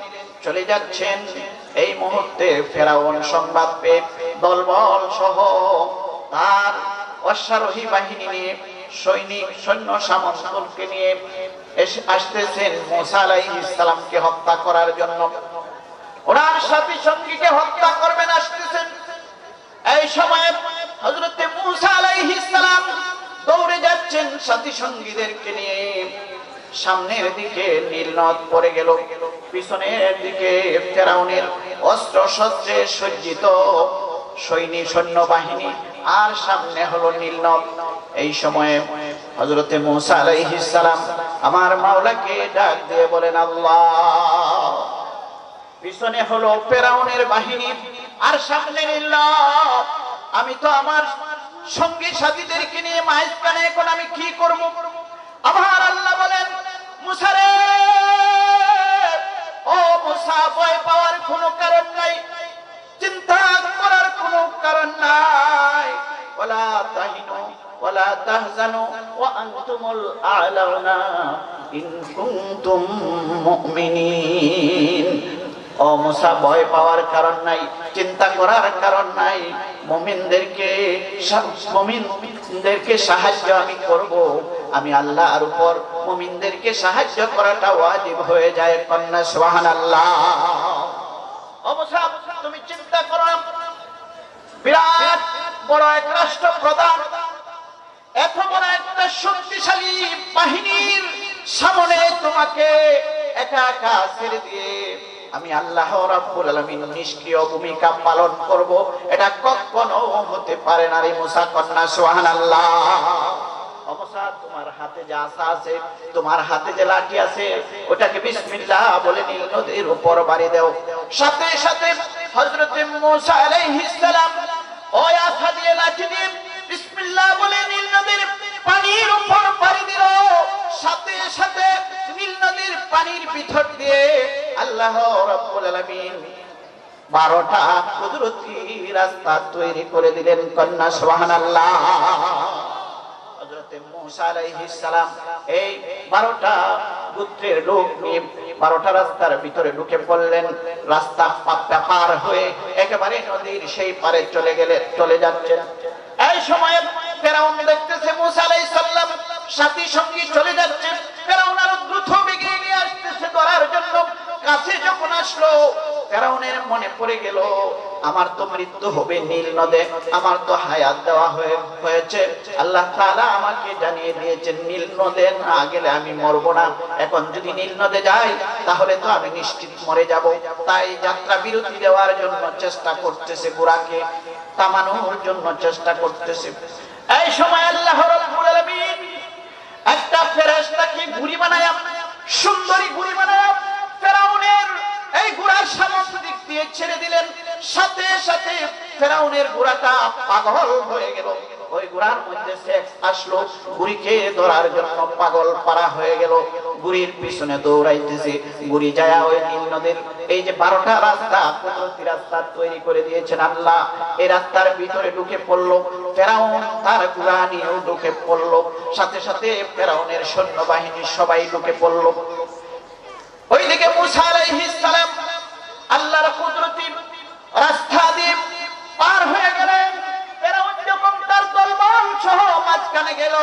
চলে যাচ্ছেন। এই মুহূর্তে ফেরাউন সংবাদ পেয়ে দলবল সহ তার অশ্বারোহী বাহিনী নিয়ে সৈনিক সৈন্য সামন্তকে নিয়ে আসতেছেন মূসা আলাইহিস সালামকে হত্যা করার জন্য। ওনার সাথী সঙ্গীকে হত্যা করবেন আসতেছেন। এই সময়ে হযরতে মূসা আলাইহিস সালাম দৌড়ে যাচ্ছেন সাথী সঙ্গীদেরকে নিয়ে। সামনের দিকে নীল নদ পড়ে গেল, পিছনের দিকে ফেরাউনের অস্ত্র শস্ত্রে সজ্জিত সৈনিক সৈন্যবাহিনী, আর সামনে হলো নীল নদ। এই সময়ে হযরতে মূসা আলাইহিস সালাম আমার মাওলাকে ডাক দিয়ে বলেন আল্লাহ। পিছনে হলো ফেরাউনের বাহিনী আর সামনে নীল নদ। আমি তো আমার সঙ্গী সাথীদেরকে নিয়ে মাঝখানে, এখন আমি কি করব? আমার আল্লাহ বলেন, মূসা রে, ও মুসা ভয় পাওয়ার কোনো কারণ নাই, চিন্তা করার কোনো কারণ নাই। ওয়ালা তাহিনু ওয়ালা তাহজানু ওয়া আনতুমুল আ'লাউনা ইন কুনতুম মুমিনিন। ও মুসা ভয় পাওয়ার কারণ নাই, চিন্তা করার কারণ নাই। মুমিনদেরকে সাহায্য আমি করব, আমি আল্লাহর উপর মুমিনদেরকে সাহায্য করাটা ওয়াজিব হয়ে যায়। কন্যা সুবহানাল্লাহ। ও মুসা তুমি চিন্তা করো, বিরাট বড় এক রাষ্ট্রপ্রধান এত বড় একটা শক্তিশালী বাহিনীর সামনে তোমাকে একা একা ছেড়ে দিয়ে আমি আল্লাহ রাব্বুল আলামিন নিষ্ক্রিয় ভূমিকা পালন করব, এটা কখনো হতে পারে না রে মুসা। কন্যা সুবহানাল্লাহ। ও মুসা তোমার হাতে যে আসা আছে, তোমার হাতে যে লাঠি আছে, ওটাকে বিসমিল্লাহ বলে নীল নদীর উপর বাড়ি দাও। সাথে সাথে হযরত মুসা আলাইহিস সালাম ওই আসা দিয়ে লাঠি দিয়ে বিসমিল্লাহ বলে নীল নদীর পানির উপর বাড়ি দিল। সাথে সাথে নীল নদীর পানির ভিতর দিয়ে আল্লাহ রাব্বুল আলামিন 12টা কুদরতি রাস্তা তৈরি করে দিলেন। কন্যা সুবহানাল্লাহ। হযরত মুসা আলাইহিস সালাম এই 12টা গোত্রের লোক নিয়ে 12টা রাস্তার ভিতরে ঢুকে পড়লেন। রাস্তা পার হয়ে একেবারে নদীর সেই পারে চলে যাচ্ছেন। এই সময় ফেরাউন দেখতেছে মুসা আলাইহিস সালাম সাথী সঙ্গী চলে যাচ্ছেন। ফেরাউন আরো দ্রুত বেগে নিয়ে আসতেছে ধরার জন্য। কাছে যখন আসলো, ফেরাউনের মনে পড়ে গেল আমার তো মৃত্যু হবে নীল নদে, আমার তো হায়াত দেওয়া হয়েছে। আল্লাহ তাআলা আমাকে জানিয়ে দিয়েছেন নীল নদে না গেলে আমি মরব না। এখন যদি নীল নদে যাই তাহলে তো আমি নিশ্চিত মরে যাব। তাই যাত্রা বিরতি দেওয়ার জন্য চেষ্টা করতেছে, ঘোড়াকে থামানোর জন্য চেষ্টা করতেছে। এই সময় আল্লাহ রাব্বুল আলামিন একটা ফেরেশতাকে ঘুড়ি বানায়া, সুন্দরী ঘুড়ি বানায়া ফেরাউনের এই ঘোড়ার সামনের দিক দিয়ে ছেড়ে দিলেন। সাথে সাথে ফেরাউনের ঘোড়াটা পাগল হয়ে গেল। ওই ঘোড়ার মধ্যে সেক্স আসলো, ঘুড়িকে ধরার জন্য পাগল পারা হয়ে গেল। ঘুড়ির পিছনে দৌড়াইতেছে। ঘুড়ি যায় ওই নীল নদীর এই যে 12টা রাস্তা, কুদরতি রাস্তা তৈরি করে দিয়েছেন আল্লাহ, এই রাস্তার ভিতরে ঢুকে পড়লো। ফেরাউন তার ঘোড়া নিয়েও ঢুকে পড়লো। সাথে সাথে ফেরাউনের সৈন্যবাহিনী সবাই ঢুকে পড়লো। ওইদিকে মুসা আলাইহিস সালাম আল্লাহর কুদরতি রাস্তা দিয়ে পার হয়ে গেলেন। ফেরাউন যখন তার দলবল সহ মাঝখানে গেল,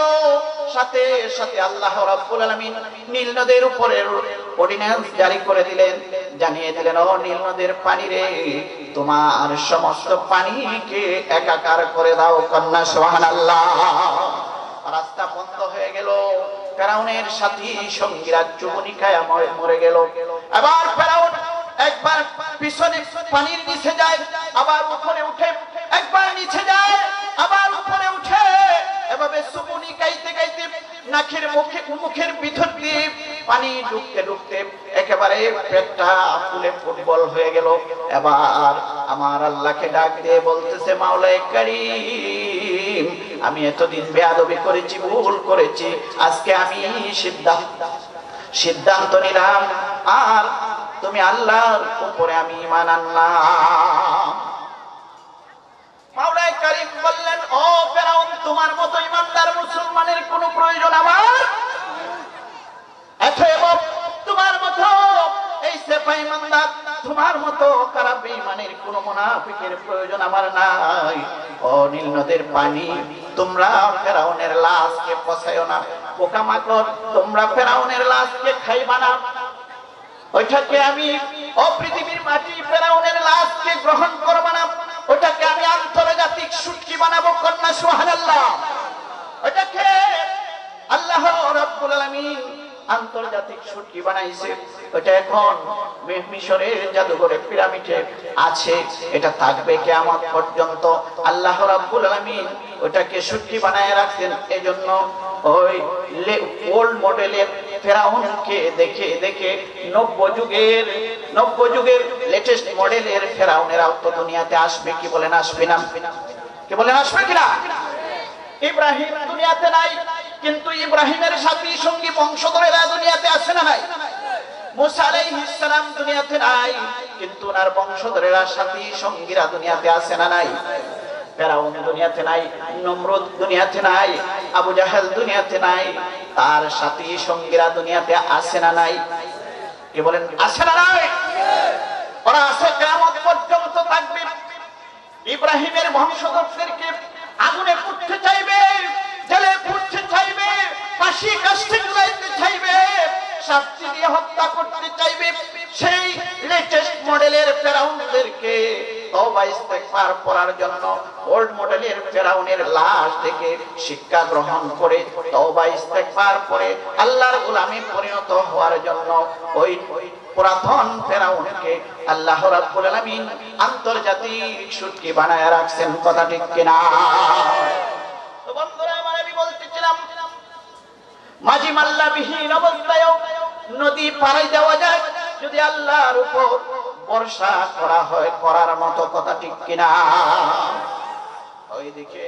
সাথে সাথে আল্লাহ রাব্বুল আলামিন নীল নদের উপরে অর্ডিন্যান্স জারি করে দিলেন, জানিয়ে দিলেন ও নীল নদের পানি রে, তোমার সমস্ত পানিকে একাকার করে দাও। কন্যা সুবহানাল্লাহ। রাস্তা বন্ধ হয়ে গেল। ফেরাউনের সাথী সঙ্গীরা চুবুনি খায় মরে গেল। আবার ফেরাউন একবার পিছনে পানির নিচে যায়, আবার উপরে উঠে, একবার নিচে যায়, আবার উপরে উঠে, এভাবে চুবুনি খাইতে খাইতে নাকের মুখের ভিতর দিয়ে পানি ঢুকতে ঢুকতে একেবারে পেটটা ফুলে ফুটবল হয়ে গেল। এবার আমার আল্লাহকে ডাক দিয়ে বলতেছে, মাওলায়ে কারীম, আমি এতদিন বেয়াদবি করেছি, ভুল করেছি, আজকে আমি সিদ্ধান্ত নিলাম আর তুমি আল্লাহর উপরে আমি ঈমান আনলাম। মাওলায়ে কারীম বললেন, ও ফেরাউন, তোমার মতো ঈমানদার মুসলমানের কোনো প্রয়োজন আমার, অতএব তোমার মতো এই সেফাই ঈমানদার, তোমার মতো খারাপ ঈমানের কোনো মুনাফিকের প্রয়োজন আমার নাই। ও নীল নদের পানি, তোমরা ফেরাউনের লাশকে পচাইও না। পোকামাকড়, তোমরা ফেরাউনের লাশকে খাইবা না। ওইটাকে আমি ও পৃথিবীর মাটি ফেরাউনের লাশকে গ্রহণ করব না। ওইটাকে আমি আন্তর্জাতিক সুটকি বানাবো। কন্যা সুবহানাল্লাহ। ওইটাকে আল্লাহ রাব্বুল আলামিন আন্তর্জাতিক সুটকি বানাইছে। ওটা এখন মিশরের জাদুঘরে পিরামিডে আছে, এটা থাকবে কিয়ামত পর্যন্ত। আল্লাহ রাব্বুল আলামিন ওটাকে সুটকি বানায় রাখছেন। এজন্য ওই ওল্ড মডেলের ফেরাউনকে দেখে দেখে নব্য যুগের লেটেস্ট মডেলের ফেরাউনেরাও তো দুনিয়াতে আসবে। কি বলেন আসবে না? কি বলেন আসবে কিনা? ইব্রাহিম দুনিয়াতে নাই, কিন্তু ইব্রাহিমের সাথী সঙ্গী বংশধরেরা দুনিয়াতে আসে না নাই? মুসা আলাইহিস সালাম দুনিয়াতে নাই, কিন্তু ওনার বংশধরেরা সাথী সঙ্গীরা দুনিয়াতে আছে না নাই? ফেরাউন দুনিয়াতে নাই, নমরুদ দুনিয়াতে নাই, আবু জাহেল দুনিয়াতে নাই, তার সাথী সঙ্গীরা দুনিয়াতে আছে না নাই? কি বলেন, আছে না নাই? ওরা আছে, কিয়ামত পর্যন্ত থাকবে। ইব্রাহিমের বংশধরদেরকে আগুনে পুড়তে চাইবে, জেলে পুড়তে চাইবে, ফাঁসি কাস্টে ঝুলাইতে চাইবে, শাস্তি দিয়ে হত্যা করতে চাইবে। সেই লেটেস্ট মডেলের ফেরাউনদেরকে তওবা ইস্তেগফার করার জন্য ওল্ড মডেলের ফেরাউনের লাশ থেকে শিক্ষা গ্রহণ করে তওবা ইস্তেগফার করে আল্লাহর গোলামে পরিণত হওয়ার জন্য ওই পুরাতন ফেরাউনকে আল্লাহ রাব্বুল আলামিন আন্তর্জাতিক সুটকি বানায় রাখছেন। কথা ঠিক কিনা? তো বন্ধুরা আমার, আমি বলতেছিলাম মাঝি মাল্লা বিহীন অবস্থায় নদী পাড়ি দেওয়া যায় যদি আল্লাহর উপর ভরসা করা হয়, করার মতো। কথা ঠিক কিনা? ওইদিকে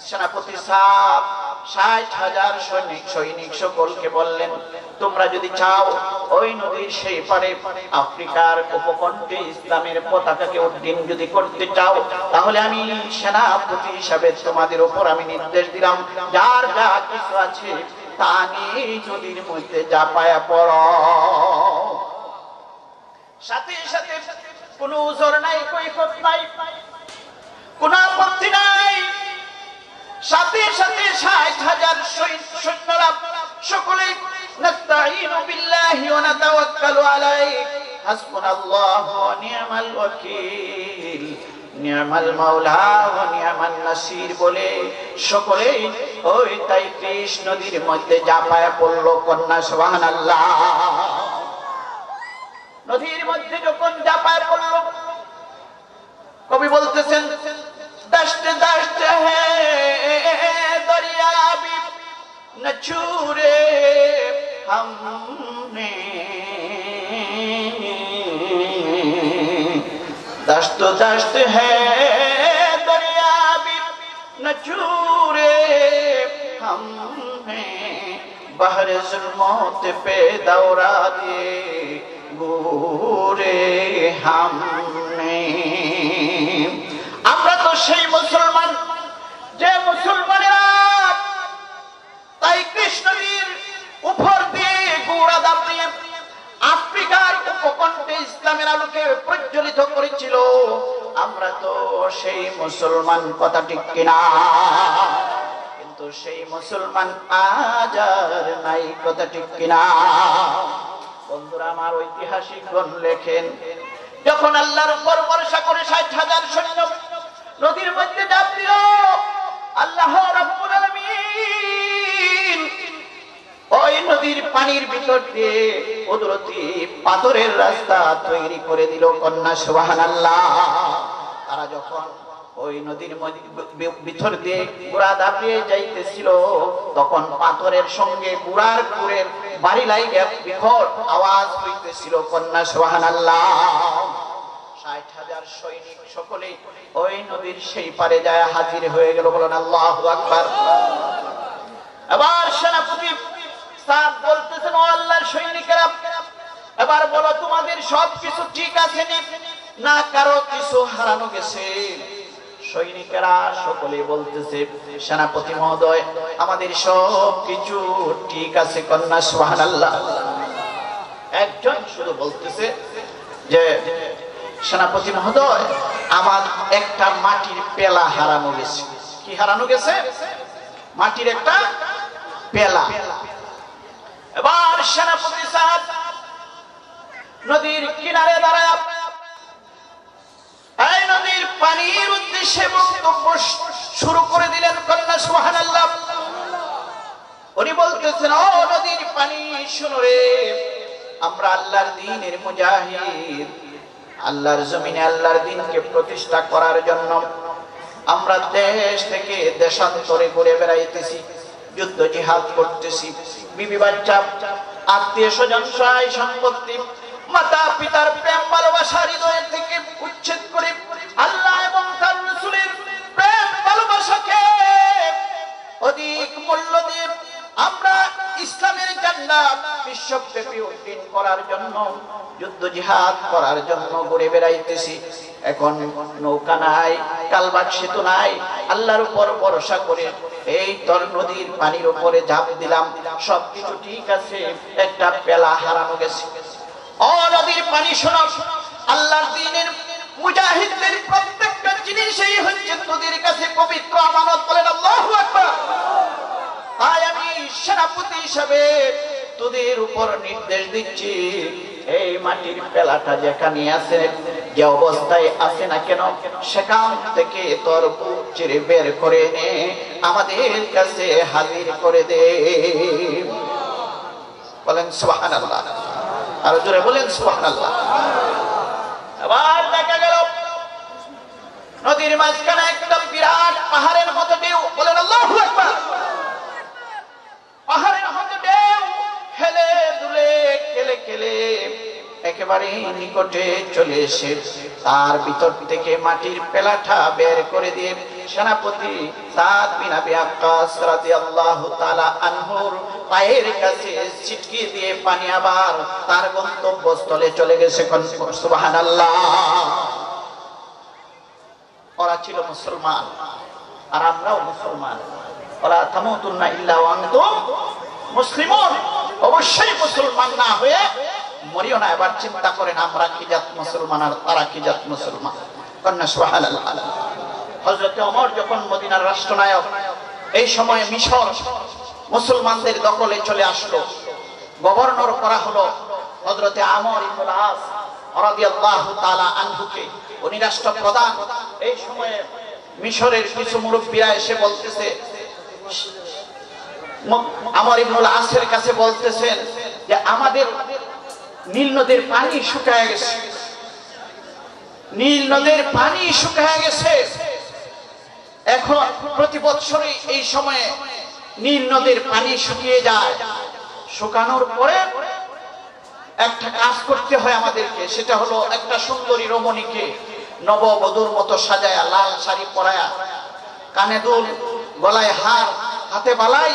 সেনাপতি সাহেব ৬০,০০০ সৈনিক সকলকে বললেন, তোমরা যদি চাও ওই নদীর সেই পারে আফ্রিকার উপকণ্ঠে ইসলামের পতাকাকে উড্ডীন যদি করতে চাও, তাহলে আমি সেনাপতি হিসাবে তোমাদের উপর আমি নির্দেশ দিলাম, যার যা কিছু আছে তা নিয়ে নদীর মধ্যে ঝাঁপায়া পড়ো। সাথে সাথে কোনো উযর নাই, কৈফিয়ত নাই, কোনো আপত্তি নাই। সাথে সাথে ৬০,০০০ সৈন্যরা সকলেই নাস্তাঈনু বিল্লাহি ওয়া নাতাওয়াক্কালু আলাইহি হাসবুনাল্লাহু ওয়া নি'মাল ওয়াকিল নি'মাল মাওলা ওয়া নি'মান নাসির বলে সকলেই ওই তাইফিস নদীর মধ্যে ঝাঁপায়া পড়ল। কন্যা সুবহানাল্লাহ। নদীর মধ্যে যখন ঝাঁপায়া পড়ল, কবি বলতেছেন, दश्त दश्त है दरिया भी न छूरे हमने, दश्त दश्त है दरिया भी न छूरे हमने, बहर जुल्मोत पे दौरा दे गोरे हमने। আমরা তো সেই মুসলমান যে মুসলমানেরা তাই কৃষ্ণনদীর উপর দিয়ে গোড়া দাপিয়ে আফ্রিকার উপকণ্ঠে ইসলামের আলোকে প্রজ্বলিত করেছিল। আমরা তো সেই মুসলমান। কথা ঠিক কিনা? কিন্তু সেই মুসলমান আজ আর নাই। কথা ঠিক কিনা? বন্ধুরা আমার, ঐতিহাসিকগণ লেখেন, যখন আল্লাহর উপর ভরসা করে ৬০,০০০ সৈন্য নদীর মধ্যে ঝাঁপ দিল, আল্লাহ রাব্বুল আলামিন ওই নদীর পানির ভিতর দিয়ে কুদরতি পাথরের রাস্তা তৈরি করে দিল। কন্যা সুবহানাল্লাহ। তারা যখন ওই নদীর ভিতর দিয়ে ঘোড়া দাপিয়ে যাইতেছিল, তখন পাথরের সঙ্গে ঘোড়ার খুরের বাড়ি লাইগা বিকট আওয়াজ হইতেছিল। কন্যা সুবহানাল্লাহ। ৬০,০০০ সৈনিক সকলেই ওই নদীর সেই পারে যায় হাজির হয়ে গেল। বলেন আল্লাহু আকবার। এবার সেনাপতি সাহেব বলতেছেন, ও আল্লাহর সৈনিকেরা, এবার বলো তোমাদের সবকিছু ঠিক আছে না কারো কিছু হারানো গেছে? সৈনিকেরা সকলে বলতেছে, সেনাপতি মহোদয়, আমাদের সব কিছু ঠিক আছে। কন্যা সুবহানাল্লাহ। একজন শুধু বলতেছে যে, সেনাপতি মহোদয়, আমার একটা মাটির পেলা হারানো গেছে। কি হারানো গেছে? মাটির একটা পেলা। এবার সেনাপতি সাহেব নদীর কিনারে দাঁড়ায় এই নদীর পানির উদ্দেশ্যে বক্তব্য শুরু করে দিলেন। কন্যা সুবহানাল্লাহ। উনি বলতেছেন, ও নদীর পানি, শুনো রে, আমরা আল্লাহর দ্বীনের মুজাহিদ। আল্লাহর জমিনে আল্লাহর দ্বীনকে প্রতিষ্ঠা করার জন্য আমরা দেশ থেকে দেশান্তরে ঘুরে বেড়াইতেছি, যুদ্ধ জিহাদ করতেছি। বিবি বাচ্চা, আত্মীয় স্বজন, সহায় সম্পত্তি, মাতা পিতার প্রেম ভালোবাসা হৃদয়ের থেকে উচ্ছেদ করে আল্লাহ এবং তার রাসূলের প্রেম ভালোবাসাকে অধিক মূল্য দিয়ে আমরা ইসলামের জান্নাত, বিশ্ব বিশ্বব্যাপী উদ্দিন করার জন্য, যুদ্ধ জিহাদ করার জন্য ঘুরে বেড়াইতেছি। এখন নৌকা নাই, কালভার্ট সেতু নাই, আল্লাহর উপর ভরসা করে এই তর নদীর পানির উপরে ঝাঁপ দিলাম। সবকিছু ঠিক আছে, একটা পেলা হারানো গেছে। ও নদীর পানি শোনো, আল্লাহর দ্বীনের মুজাহিদদের প্রত্যেকটা জিনিসই হচ্ছে নদীর কাছে পবিত্র আমানত। বলেন আল্লাহু আকবার। তাই আমি সেনাপতি হিসাবে তোদের উপর নির্দেশ দিচ্ছি, এই মাটির পেলাটা যেখানে আছে, যে অবস্থায় আছে না কেন, সেখান থেকে তোর বুক চিরে বের করে এনে আমাদের কাছে হাজির করে দে। বলেন সুবহানাল্লাহ। আর জোরে বলেন সুবহানাল্লাহ। আবার দেখা গেল নদীর মাঝখানে একটা বিরাট পাহাড়ের মতো ঢেউ। বলেন আল্লাহু আকবার। পাহাড়ের মতো ঢেউ হেলে দুলে খেলে খেলে একেবারে নিকটে চলে এসে তার ভিতর থেকে মাটির পেলাটা বের করে দিয়ে সেনাপতি সাদ বিন আবি ওয়াক্কাস রাদিয়াল্লাহু তাআলা আনহুর পায়ের কাছে ছিটকে দিয়ে পানি আবার তার গন্তব্যস্থলে চলে গেছে। সুবহানাল্লাহ। ওরা ছিল মুসলমান আর আমরাও মুসলমান। ওরা তামুতুন্না ইল্লা ওয়া আনতুম মুসলিমুন। অবশ্যই মুসলমান না হয়ে মরিও না। এবার চিন্তা করেন আমরা কি জাত মুসলমান আর তারা কি জাত মুসলমান। কন্যা সুবহানাল্লাহ। হযরত ওমর যখন মদিনার রাষ্ট্রনায়ক, এই সময় মিশর মুসলমানদের দখলে চলে আসলো। গভর্নর করা হলো হযরত আমর ইবনে আস রাদিয়াল্লাহু তাআলা আনহুকে, উনি রাষ্ট্রপ্রধান। এই সময়ে মিশরের কিছু মুরব্বীরা এসে বলতেছে, আমর ইবনে আসের কাছে বলতেছেন যে আমাদের নীল নদের পানি শুকায় গেছে, নীল নদের পানি শুকায় গেছে। এখন প্রতি বছরই এই সময়ে নীল নদের পানি শুকিয়ে যায়। শুকানোর পরে একটা কাজ করতে হয় আমাদেরকে, সেটা হলো একটা সুন্দরী রমণীকে নববধূর মতো সাজায়া, লাল শাড়ি পরায়া, কানে দুল, গলায় হার, হাতে বালাই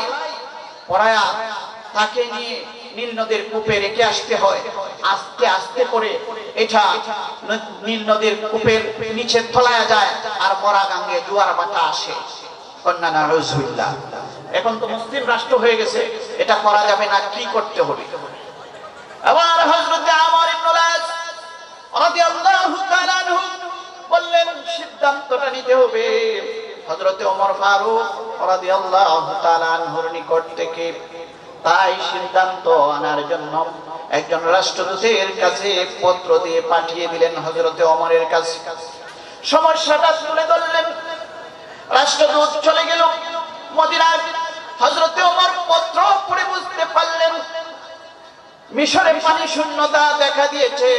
পরায়া তাকে নিয়ে নীল নদের কূপে রেখে আসতে হয়। আস্তে আস্তে করে এটা নীল নদের কূপের নিচে তলায়া যায় আর মরা গাঙ্গে জোয়ার বাটা আসে। কন্যা নাউজুবিল্লাহ। এখন তো মুসলিম রাষ্ট্র হয়ে গেছে, এটা করা যাবে না, কি করতে হবে? আবার হযরত আমর ইবনে আস রাদিয়াল্লাহু তাআলা আনহু বললেন সিদ্ধান্তটা নিতে হবে। হযরত ওমর ফারুক রাদিয়াল্লাহু তাআলা আনহুর নিকট থেকে তাই সিদ্ধান্ত আনার জন্য একজন রাষ্ট্রদূতের কাছে পত্র দিয়ে পাঠিয়ে দিলেন হযরত ওমরের কাছে। সমস্যাটা তুলে ধরলেন। রাষ্ট্রদূত চলে গেল মদিনায়। হযরত ওমর পত্র পড়ে বুঝতে পারলেন মিশরে পানি শূন্যতা দেখা দিয়েছে,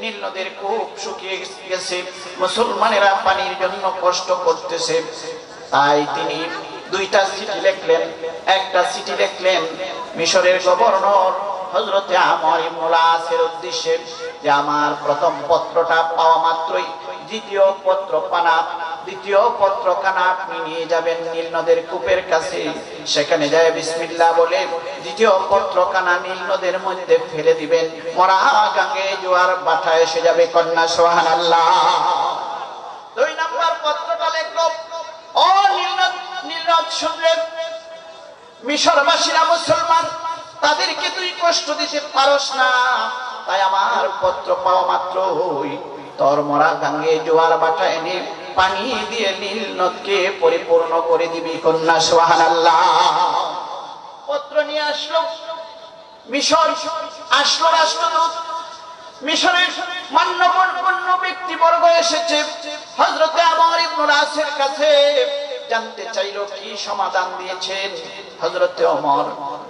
নীল নদের কূপ শুকিয়ে গেছে, মুসলমানেরা পানির জন্য কষ্ট করতেছে। তাই তিনি দুইটা চিঠি লিখলেন। একটা চিঠি লিখলেন মিশরের গভর্নর হযরত আমর ইবনে আসের উদ্দেশ্যে যে আমার প্রথম পত্রটা পাওয়া মাত্রই দ্বিতীয় পত্রখানা আপনি নিয়ে যাবেন নীল নদের কূপের কাছে। সেখানে যায় বিসমিল্লাহ বলে দ্বিতীয় পত্রখানা নীল নদের মধ্যে ফেলে দিবেন, মরা গাঙ্গে জোয়ার বাটা এসে যাবে। কন্যা সুবহানাল্লাহ। দুই নাম্বার পত্রটা লিখলো, ও নীল নদ শুনলে মিশরবাসীরা মুসলমান, তাদেরকে তুই কষ্ট দিতে পারস না, তাই আমার পত্র পাওয়া মাত্রই তোর মরা গাঙ্গে জোয়ার বাটা এনে পানি দিয়ে নীল নদকে পরিপূর্ণ করে দিবি। কন্যা সুবহানাল্লাহ। পত্র নিয়ে আসলো মিশর, আসলো রাষ্ট্রদূত। মিশরের মান্যগণ্য ব্যক্তিবর্গ এসেছে হযরত আমর ইবনে আসের কাছে, জানতে চাইলো কি সমাধান দিয়েছেন হযরত ওমর।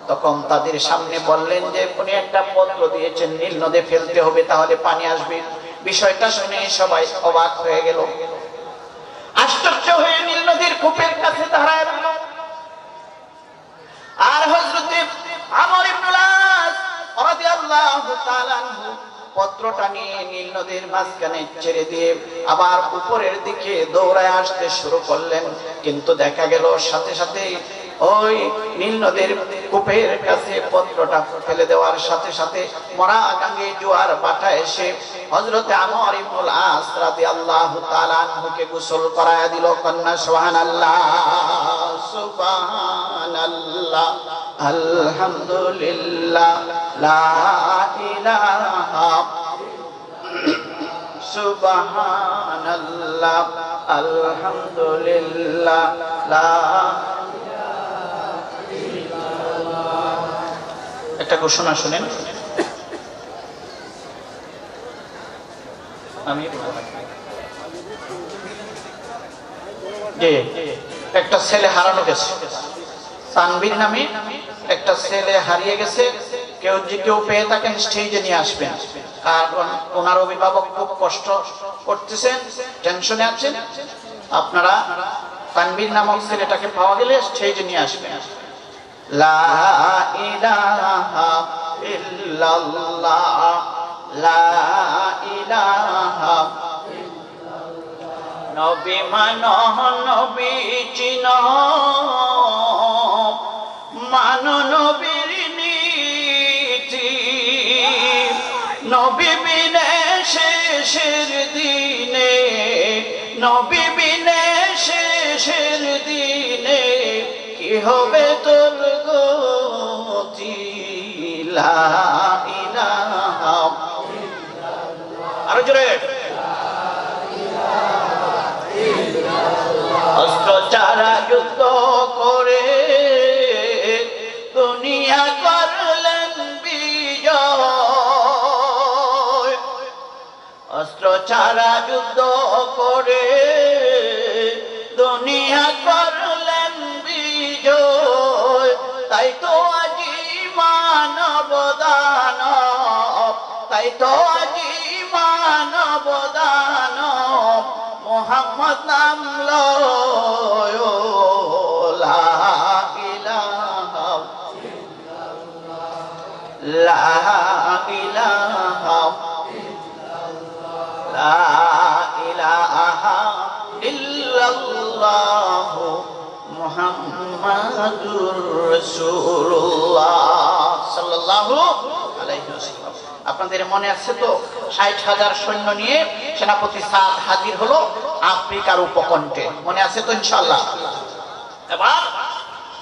তখন তাদের সামনে বললেন যে উনি একটা পত্র দিয়েছেন নীল নদে ফেলতে হবে, তাহলে পানি আসবে। বিষয়টা শুনে সবাই অবাক হয়ে গেল। আশ্চর্য হয়ে নীল নদীর কূপের কাছে দাঁড়ায় রইল। আর হযরত আমর ইবনে আস রাদিয়াল্লাহু তাআলা আনহু পত্রটা নিয়ে নীল নদীর মাঝখানে ছেড়ে দিয়ে আবার উপরের দিকে দৌড়ায় আসতে শুরু করলেন। কিন্তু দেখা গেল সাথে সাথে ওই নীল নদীর কূপের কাছে পত্রটা ফেলে দেওয়ার সাথে সাথে মরা গাঙ্গে জোয়ার বাটা এসে হযরতে আমর ইবনুল আস রাদিয়াল্লাহু তাআলা আনহুকে গোসল করায়া দিল। কন্যা সুবহানাল্লাহ, সুবহানাল্লাহ, আলহামদুলিল্লাহ, লা ইলাহা সুবহানাল্লাহ, আলহামদুলিল্লাহ, লা। একটা ঘোষণা শুনেন, আমি যে একটা ছেলে হারানো গেছে, তানভীর নামে একটা ছেলে হারিয়ে গেছে। কেউ যে কেউ পেয়ে থাকেন স্টেজে নিয়ে আসবেন, কারণ ওনার অভিভাবক খুব কষ্ট করতেছেন, টেনশনে আছেন। আপনারা তানভীর নামক ছেলেটাকে পাওয়া গেলে স্টেজে নিয়ে আসবেন। লা ইলাহা ইল্লাল্লাহ, লা ইলাহা ইল্লাল্লাহ। নবী মানো, নবী চিনো, মানো নবীর নীতি। নবী বিনে শেষের দিনে, নবী বিনে শেষের দিনে কি হবে তোর গতি। লা ইলাহা ইল্লাল্লাহ। আরো জোরে। অস্ত্র ছাড়া যুদ্ধ করে দুনিয়া করলেন বিজয়। অস্ত্র ছাড়া যুদ্ধ করে দুনিয়া করলেন বিজয়। তাই তো আজি মানব দানব, তাই তো আজি মানব দানব মুহাম্মদ নাম লয়। লা ইলাহা ইল্লাল্লাহ, লা ইলাহা ইল্লাল্লাহ, লা ইলাহা ইল্লাল্লাহ মুহাম্মাদুর রাসূলুল্লাহ সাল্লাল্লাহু আলাইহি ওয়াসাল্লাম। আপনাদের মনে আছে তো ৬০,০০০ সৈন্য নিয়ে সেনাপতি সাদ হাজির হলো আফ্রিকার উপকণ্ঠে, মনে আছে তো ইনশাআল্লাহ। এবার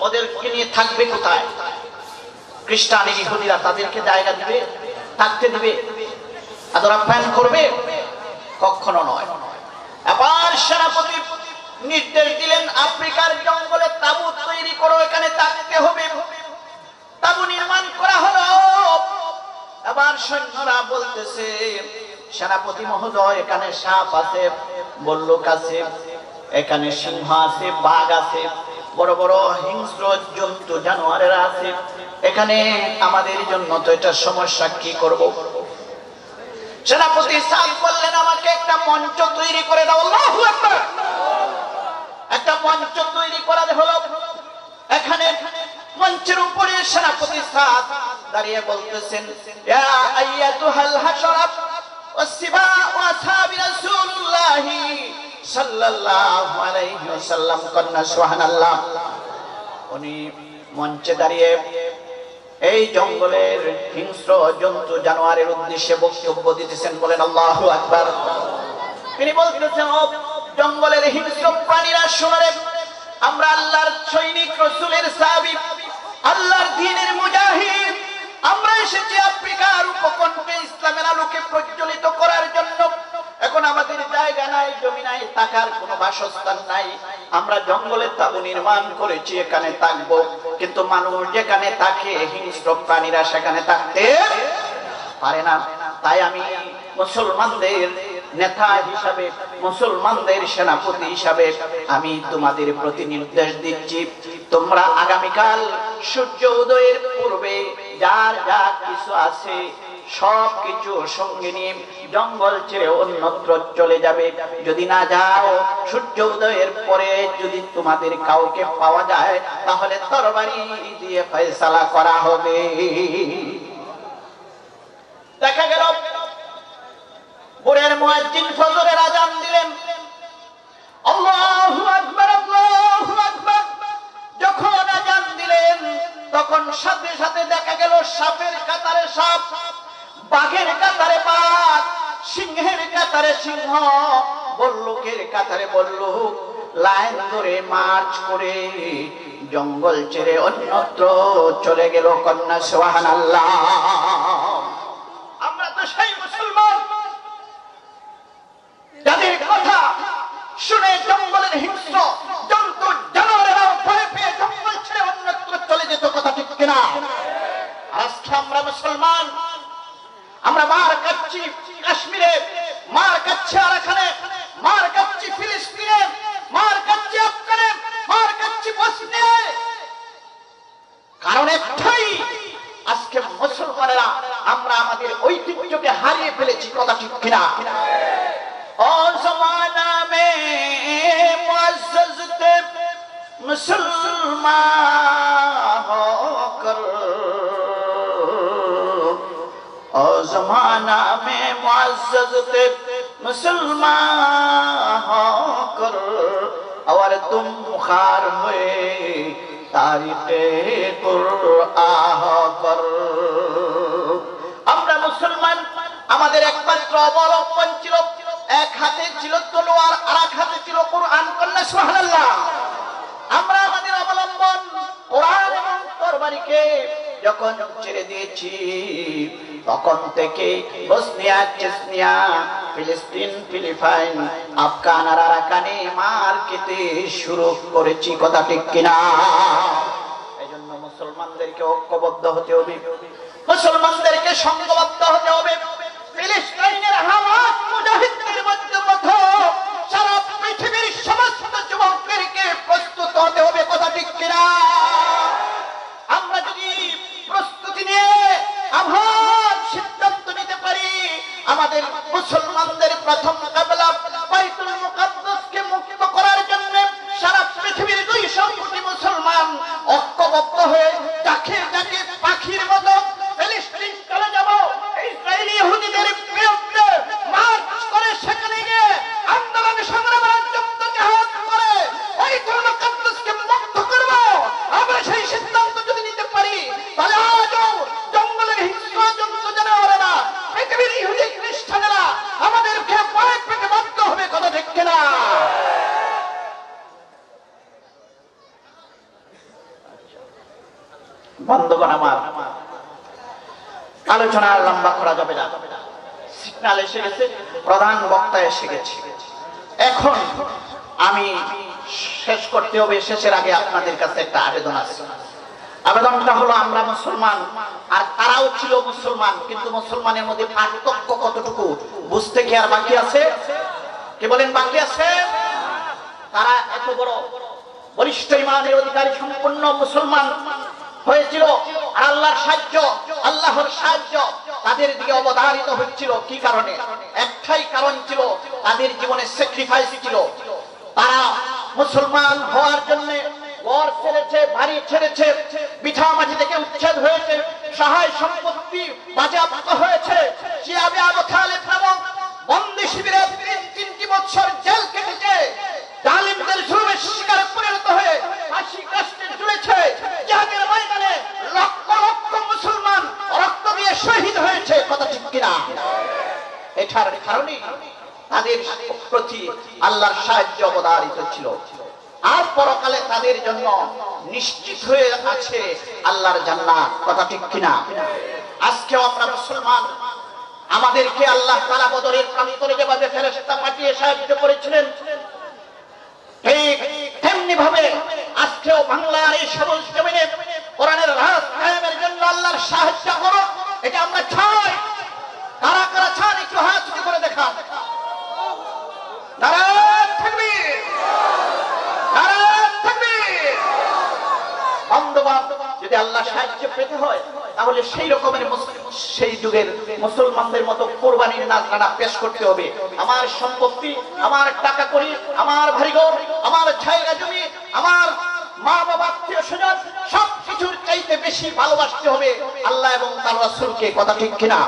ওদেরকে নিয়ে থাকবে কোথায়? খ্রিস্টান ইহুদিরা তাদেরকে জায়গা দিবে, থাকতে দিবে, আদর আপ্যায়ন করবে? কখনো নয়। এবার সেনাপতি নির্দেশ দিলেন আফ্রিকার জঙ্গলে তাবু তৈরি করো, এখানে থাকতে হবে। তাবু নির্মাণ করা হলো। এবার সৈন্যরা বলতেছে, সেনাপতি মহোদয় এখানে সাপ আছে, বল্লুক আছে, এখানে সিংহ আছে, বাঘ আছে, বড় বড় হিংস্র জন্তু জানোয়ারেরা আছে, এখানে আমাদের জন্য তো এটা সমস্যা, কি করব? সেনাপতি সাদ বললেন আমাকে একটা মঞ্চ তৈরি করে দাও। আল্লাহু আকবার। একটা মঞ্চ তৈরি করা হলো। এখানে মঞ্চের উপরে সেনাপতি সাদ দাঁড়িয়ে বলতেছেন, ইয়া আইয়াতুহাল হাশরাত ওয়াসসিবা ওয়া আসহাবি রাসূলুল্লাহ সাল্লাল্লাহু আলাইহি ওয়াসাল্লাম। কন্যা সুবহানাল্লাহ। উনি মঞ্চে দাঁড়িয়ে এই জঙ্গলের হিংস্র জন্তু জানোয়ারের উদ্দেশ্যে বক্তব্য দিতেছেন। বলেন আল্লাহু আকবার। তিনি বলতেছেন, ও জঙ্গলের হিংস্র প্রাণীরা শোনো রে, আমরা আল্লাহর সৈনিক, রাসূলের সাহাবী, আল্লাহর দ্বীনের মুজাহিদ। আমরা এসেছি আফ্রিকার উপকণ্ঠে ইসলামের আলোকে প্রজ্বলিত করার জন্য। এখন আমাদের জায়গা নাই, জমি নাই, থাকার কোনো বাসস্থান নাই। আমরা জঙ্গলে তাঁবু নির্মাণ করেছি, এখানে থাকবো। কিন্তু মানুষ যেখানে থাকে, হিংস্র প্রাণীরা সেখানে থাকতে পারে না। তাই আমি মুসলমানদের নেতা হিসাবে, মুসলমানদের সেনাপতি হিসাবে আমি তোমাদের প্রতি নির্দেশ দিচ্ছি, তোমরা আগামীকাল সূর্য উদয়ের পূর্বে যার যা কিছু আছে সব কিছু সঙ্গে নিয়ে জঙ্গল ছেড়ে অন্যত্র চলে যাবে। যদি না যাও, সূর্য উদয়ের পরে যদি তোমাদের কাউকে পাওয়া যায়, তাহলে তরবারি দিয়ে ফয়সালা করা হবে। দেখা গেল ভোরের মুয়াজ্জিন ফজরের আযান দিলেন। আল্লাহু আকবার, আল্লাহু আকবার। যখন আযান সাপের কাতারে সাপ, বাঘের কাতারে বাঘ, সিংহের কাতারে সিংহ, বল্লুকের কাতারে বল্লুক, লাইন ধরে মার্চ করে জঙ্গল ছেড়ে অন্যত্র চলে গেল। কন্যা সুবহানাল্লাহ। আমরা তো সেই মুসলমান যাদের কথা শুনে জঙ্গলের হিংস্র জন্তু জানোয়ারেরা ভয় পেয়ে জঙ্গল ছেড়ে অন্যত্র চলে যেত। কথা ঠিক কিনা? আজকে আমরা মুসলমান, আমরা মার খাচ্ছি কাশ্মীরে, মার খাচ্ছি আরাকানে, মার খাচ্ছি ফিলিস্তিনে, মার খাচ্ছি আফগানে, মার খাচ্ছি বসনিয়ায়। কারণ একটাই, আজকে মুসলমানেরা আমরা আমাদের ঐতিহ্যকে হারিয়ে ফেলেছি। কথা ঠিক কিনা? ও জমানা মে মুআজ্জাজ তে মুসলমান হোকর, ও জমানা মে মুআজ্জাজ তে মুসলমান হোকর, और तुम मुखार हुए तारीखे कुरआन पर। আমরা মুসলমান, আমাদের একমাত্র অবলম্বন ছিল, এক হাতে ছিল তলোয়ার আর এক হাতে ছিল কোরআন। কন্যা সুবহানাল্লাহ। আমরা আমাদের অবলম্বন কোরআন এবং তরবারিকে যখন ছেড়ে দিয়েছি, তখন থেকে বসনিয়া, চেচনিয়া, ফিলিস্তিন, ফিলিপাইন, আফগান আর আরাকানে মার খেতে শুরু করেছি। কথা ঠিক কিনা? এই জন্য মুসলমানদেরকে ঐক্যবদ্ধ হতে হবে, মুসলমানদেরকে সংঘবদ্ধ হতে হবে। ফিলিস্তিনের হামাস মুজাহিদদের মতো সারা পৃথিবীর সমস্ত যুবকদেরকে প্রস্তুত হতে হবে। কথা ঠিক কিনা? আমরা যদি প্রস্তুতি নিয়ে আবার সিদ্ধান্ত নিতে পারি, আমাদের মুসলমানদের প্রথম কাফেলা বাইতুল মুকাদ্দাসকে মুক্ত করার জন্য সারা পৃথিবীর 200 কোটি মুসলমান ঐক্যবদ্ধ হয়ে যাকে যাকে পাখির মতো ফিলিস্তিন চলে যাব, ইসরায়েলি ইহুদিদের বিরুদ্ধে মার্চ করে সেখানে গিয়ে আন্দোলন সংগ্রামের যুদ্ধ জিহাদ করে বাইতুল মুকাদ্দাসকে মুক্ত করব। আমরা সেই সিদ্ধান্ত যদি নিতে পারি, তাহলে আজও জঙ্গলের হিংস্র জন্তু জানোয়ারেরা, পৃথিবীর ইহুদি খ্রিস্টানেরা আমাদেরকে ভয় পেতে বাধ্য হবে। কথা ঠিক কিনা? বন্ধুগণ আমার, আলোচনা লম্বা করা যাবে না, সিগন্যাল এসে গেছে, প্রধান বক্তা এসে গেছে। এখন আমি শেষ করতে হবে। শেষের আগে আপনাদের কাছে একটা আবেদন আছে। আবেদনটা হলো, আমরা মুসলমান আর তারাও ছিল মুসলমান, কিন্তু মুসলমানের মধ্যে পার্থক্য কতটুকু বুঝতে কি আর বাকি আছে? কে বলেন বাকি আছে? তারা এত বড় বলিষ্ঠ ইমানের অধিকারী সম্পন্ন মুসলমান হয়েছিল, আর আল্লাহর সাহায্য, আল্লাহর সাহায্য তাদের দিকে অবধারিত হচ্ছিল। কি কারণে? একটাই কারণ ছিল, তাদের জীবনে স্যাক্রিফাইস ছিল। তারা মুসলমান হওয়ার জন্য ঘর ছেড়েছে, বাড়ি ছেড়েছে, বিঠা মাটি থেকে উচ্ছেদ হয়েছে, সহায় সম্পত্তি বাজেয়াপ্ত হয়েছে। জিয়াবে আবু তালেব নামক বন্দী শিবিরে 3 বছর জেল কেটেছে, জালিমদের জুলুমের শিকার পরিণত হয়ে ফাঁসি কাস্টে ঝুলেছে। জিহাদের ময়দানে লক্ষ লক্ষ মুসলমান রক্ত দিয়ে শহীদ হয়েছে। কথা ঠিক কিনা? এটার কারণে তাদের প্রতি আল্লাহর সাহায্য অবধারিত ছিল, আর পরকালে তাদের জন্য নিশ্চিত হয়ে আছে আল্লাহর জান্নাত। কথা ঠিক কিনা? আজকেও আমরা মুসলমান, আমাদেরকে আল্লাহ তাআলা বদরের প্রান্তরে যেভাবে ফেরেশতা পাঠিয়ে সাহায্য করেছিলেন, ঠিক তেমনি ভাবে আজকেও বাংলার এই সবুজ জমিনে কোরআনের রাজ কায়েমের জন্য আল্লাহর সাহায্য করো। এটা আমরা চাই। কারা কারা চান একটু হাত উঁচু করে দেখান। নারায়ে তাকবীর, নারায়ে তাকবীর। বন্ধুগণ, যদি আল্লাহ সাহায্য পেতে হয়, তাহলে সেই রকমের সেই যুগের মুসলমানদের মতো কোরবানির নাজরানা পেশ করতে হবে। আমার সম্পত্তি, আমার টাকা কড়ি, আমার বাড়িঘর, আমার জায়গা জমি, আমার মা বাবা, আত্মীয় স্বজন, সবকিছুর চাইতে বেশি ভালোবাসতে হবে আল্লাহ এবং তার রাসূলকে। কথা ঠিক কিনা?